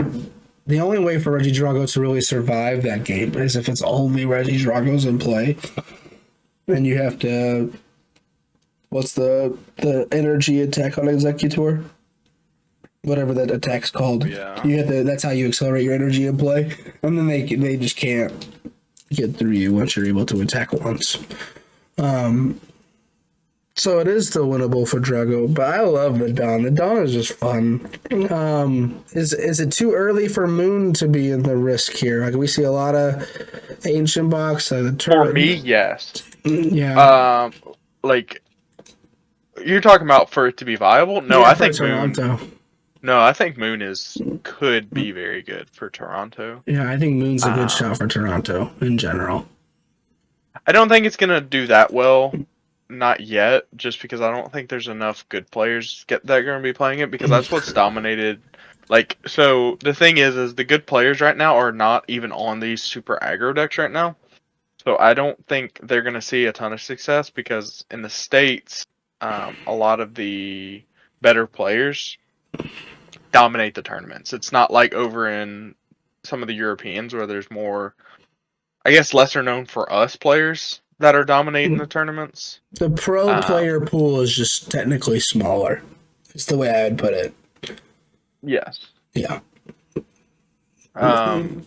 the only way for Regidrago to really survive that game is if it's only Regidragos in play. And you have to... What's the energy attack on Executor? Whatever that attack's called. Yeah. You have to. That's how you accelerate your energy in play, and then they just can't get through you once you're able to attack once. So it is still winnable for Drago, but I love the Dawn. The Dawn is just fun. Is it too early for Moon to be in the risk here? Like, we see a lot of Ancient Box. For me, yes. Yeah. Like, you're talking about for it to be viable? No, Yeah, I think Toronto. Moon. No, I think Moon could be very good for Toronto. Yeah, I think Moon's a good shot for Toronto in general. I don't think it's gonna do that well. Not yet, just because I don't think there's enough good players that are gonna be playing it because that's what's dominated. Like, so the thing is the good players right now are not even on these super aggro decks right now. So I don't think they're gonna see a ton of success because in the States, a lot of the better players dominate the tournaments. It's not like over in some of the Europeans where there's more, I guess, lesser known for us players that are dominating the tournaments. The pro Um, player pool is just technically smaller. It's the way I would put it. yes. Yeah. Um,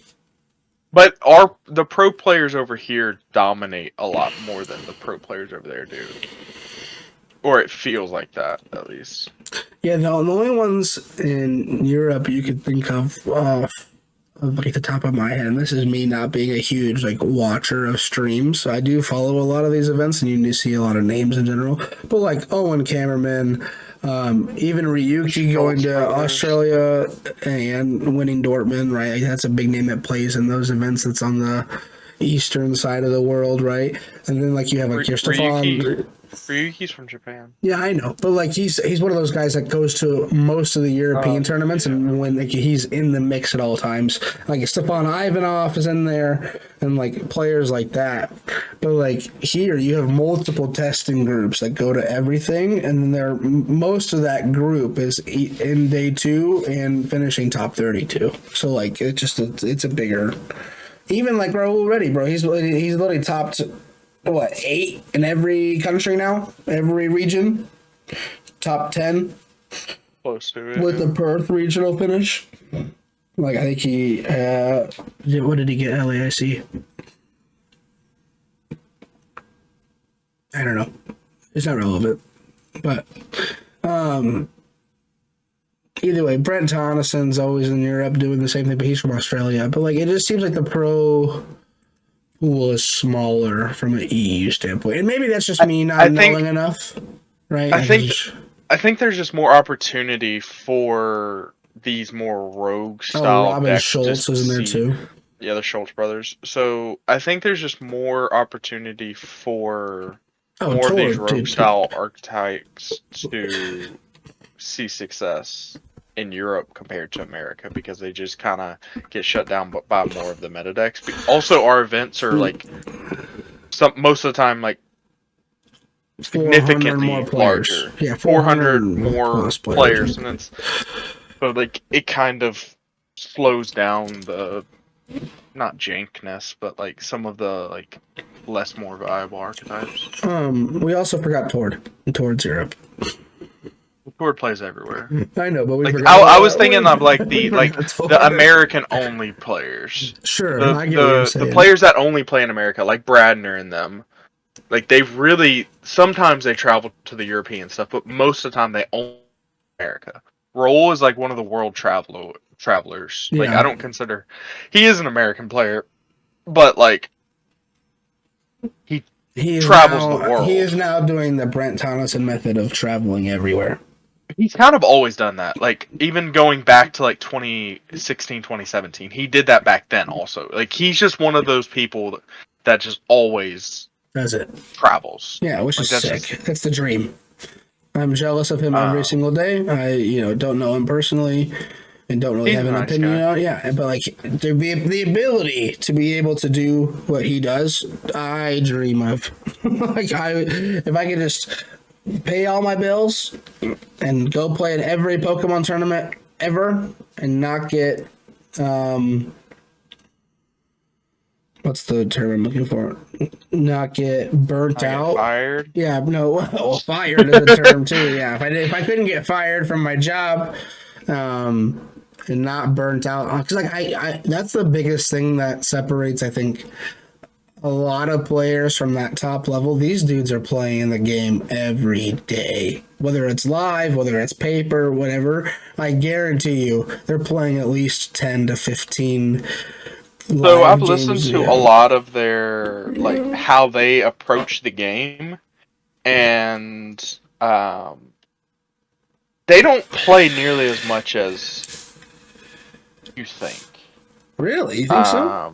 but the pro players over here dominate a lot more than the pro players over there do, or it feels like that at least. Yeah, the only ones in Europe you could think of like the top of my head, and this is me not being a huge like watcher of streams. So I do follow a lot of these events, and you do see a lot of names in general. But like Owen Cameraman, even Ryuki going to Australia and winning Dortmund, right? Like, that's a big name that plays in those events. That's on the eastern side of the world, right? And then like you have like your Stefan. Ryuki's from Japan. Yeah, I know, but like he's one of those guys that goes to most of the European tournaments, yeah. and when like, he's in the mix at all times. Like Stepan Ivanov is in there, and like players like that. But like here, you have multiple testing groups that go to everything, and then most of that group is in day 2 and finishing top 32. So like it's a bigger. Even like Raul Reddy, bro, he's literally topped. What, 8 in every country now? Every region? Top 10? Close to it. With the Perth regional finish? Like, I think he, what did he get, LAIC? I don't know. It's not relevant. But, either way, Brent Tonnisson's always in Europe doing the same thing, but he's from Australia. But, like, it just seems like the pro pool is smaller from an EU standpoint, and maybe that's just me not knowing enough, right? I think there's just more opportunity for these more rogue style Robin decks. Schultz was in there too. Yeah, the Schultz brothers. So I think there's just more opportunity for more of these rogue style archetypes to see success in Europe compared to America because they just kind of get shut down by more of the meta decks. Also, our events are like most of the time like significantly more larger. Yeah, 400 more players, and it's so like it kind of slows down the not jankness, but like some of the like less more viable archetypes. We also forgot Tord. Tord's Europe. Tord plays everywhere. I know, but we like I was thinking of like the American only players. Sure, the players that only play in America, like Bradner and them. Like they've really sometimes they travel to the European stuff, but most of the time they only America. Roll is like one of the world travelers. Like I don't consider he is an American player, but like he travels the world. He is now doing the Brent Tonnisson method of traveling everywhere. He's kind of always done that. Like even going back to like 2016, 2017, he did that back then also. Like he's just one of those people that just always does it. Travels. Yeah, which is sick. That's the dream. I'm jealous of him every single day. I don't know him personally and don't really have an opinion on it. Yeah, but like the ability to be able to do what he does, I dream of. Like if I could just pay all my bills and go play in every Pokemon tournament ever and not get what's the term I'm looking for? Not get burnt out. Fired? Yeah, no. Well, fired is a term too. Yeah, if I couldn't get fired from my job, and not burnt out, because like I that's the biggest thing that separates, I think, a lot of players from that top level. These dudes are playing the game every day, whether it's live, whether it's paper, whatever. I guarantee you, they're playing at least 10 to 15. So I've listened to a lot of their like how they approach the game, and they don't play nearly as much as you think. Really? You think so?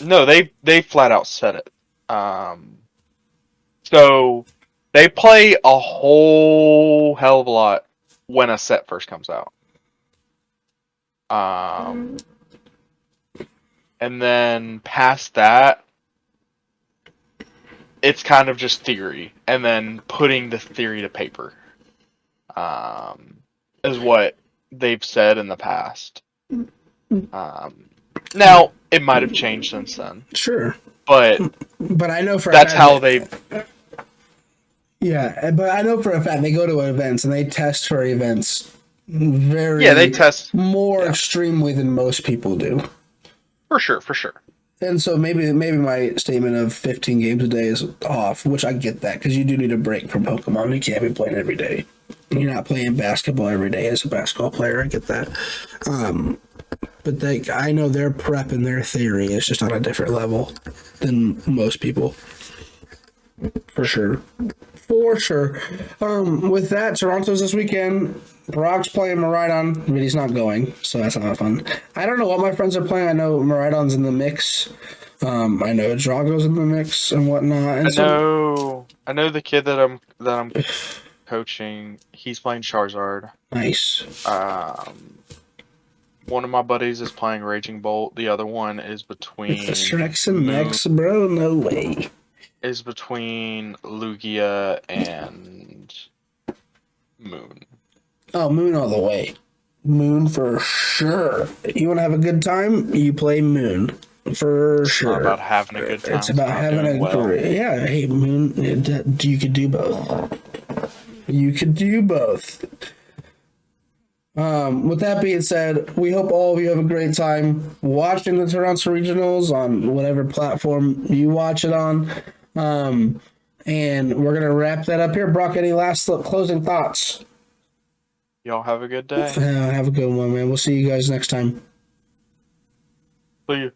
No, they flat out said it. So they play a whole hell of a lot when a set first comes out. And then past that, it's kind of just theory, and then putting the theory to paper, is what they've said in the past. Now it might have changed since then, Sure, but but I know for that's a fact how they. Yeah, but I know for a fact they go to events and they test for events very They test more extremely than most people do. For sure. And so maybe my statement of 15 games a day is off, which I get that because you do need a break from Pokemon. You can't be playing every day. You're not playing basketball every day as a basketball player. I get that. But I know their prep and their theory is just on a different level than most people. For sure. With that, Toronto's this weekend. Brock's playing Maridon, but he's not going, so that's not fun. I don't know what my friends are playing. I know Maridon's in the mix. I know Drago's in the mix and whatnot. And I know the kid that I'm coaching. He's playing Charizard. Nice. One of my buddies is playing Raging Bolt. The other one is between Shreks and Nex, bro. No way. Is between Lugia and Moon. Oh, Moon all the way. Moon for sure. You want to have a good time? You play Moon for sure. It's not about having a good time. It's about having a great. Yeah, hey, Moon. You could do both. With that being said, we hope all of you have a great time watching the Toronto Regionals on whatever platform you watch it on. And we're going to wrap that up here. Brock, any last closing thoughts? Y'all have a good day. Have a good one, man. We'll see you guys next time. See you.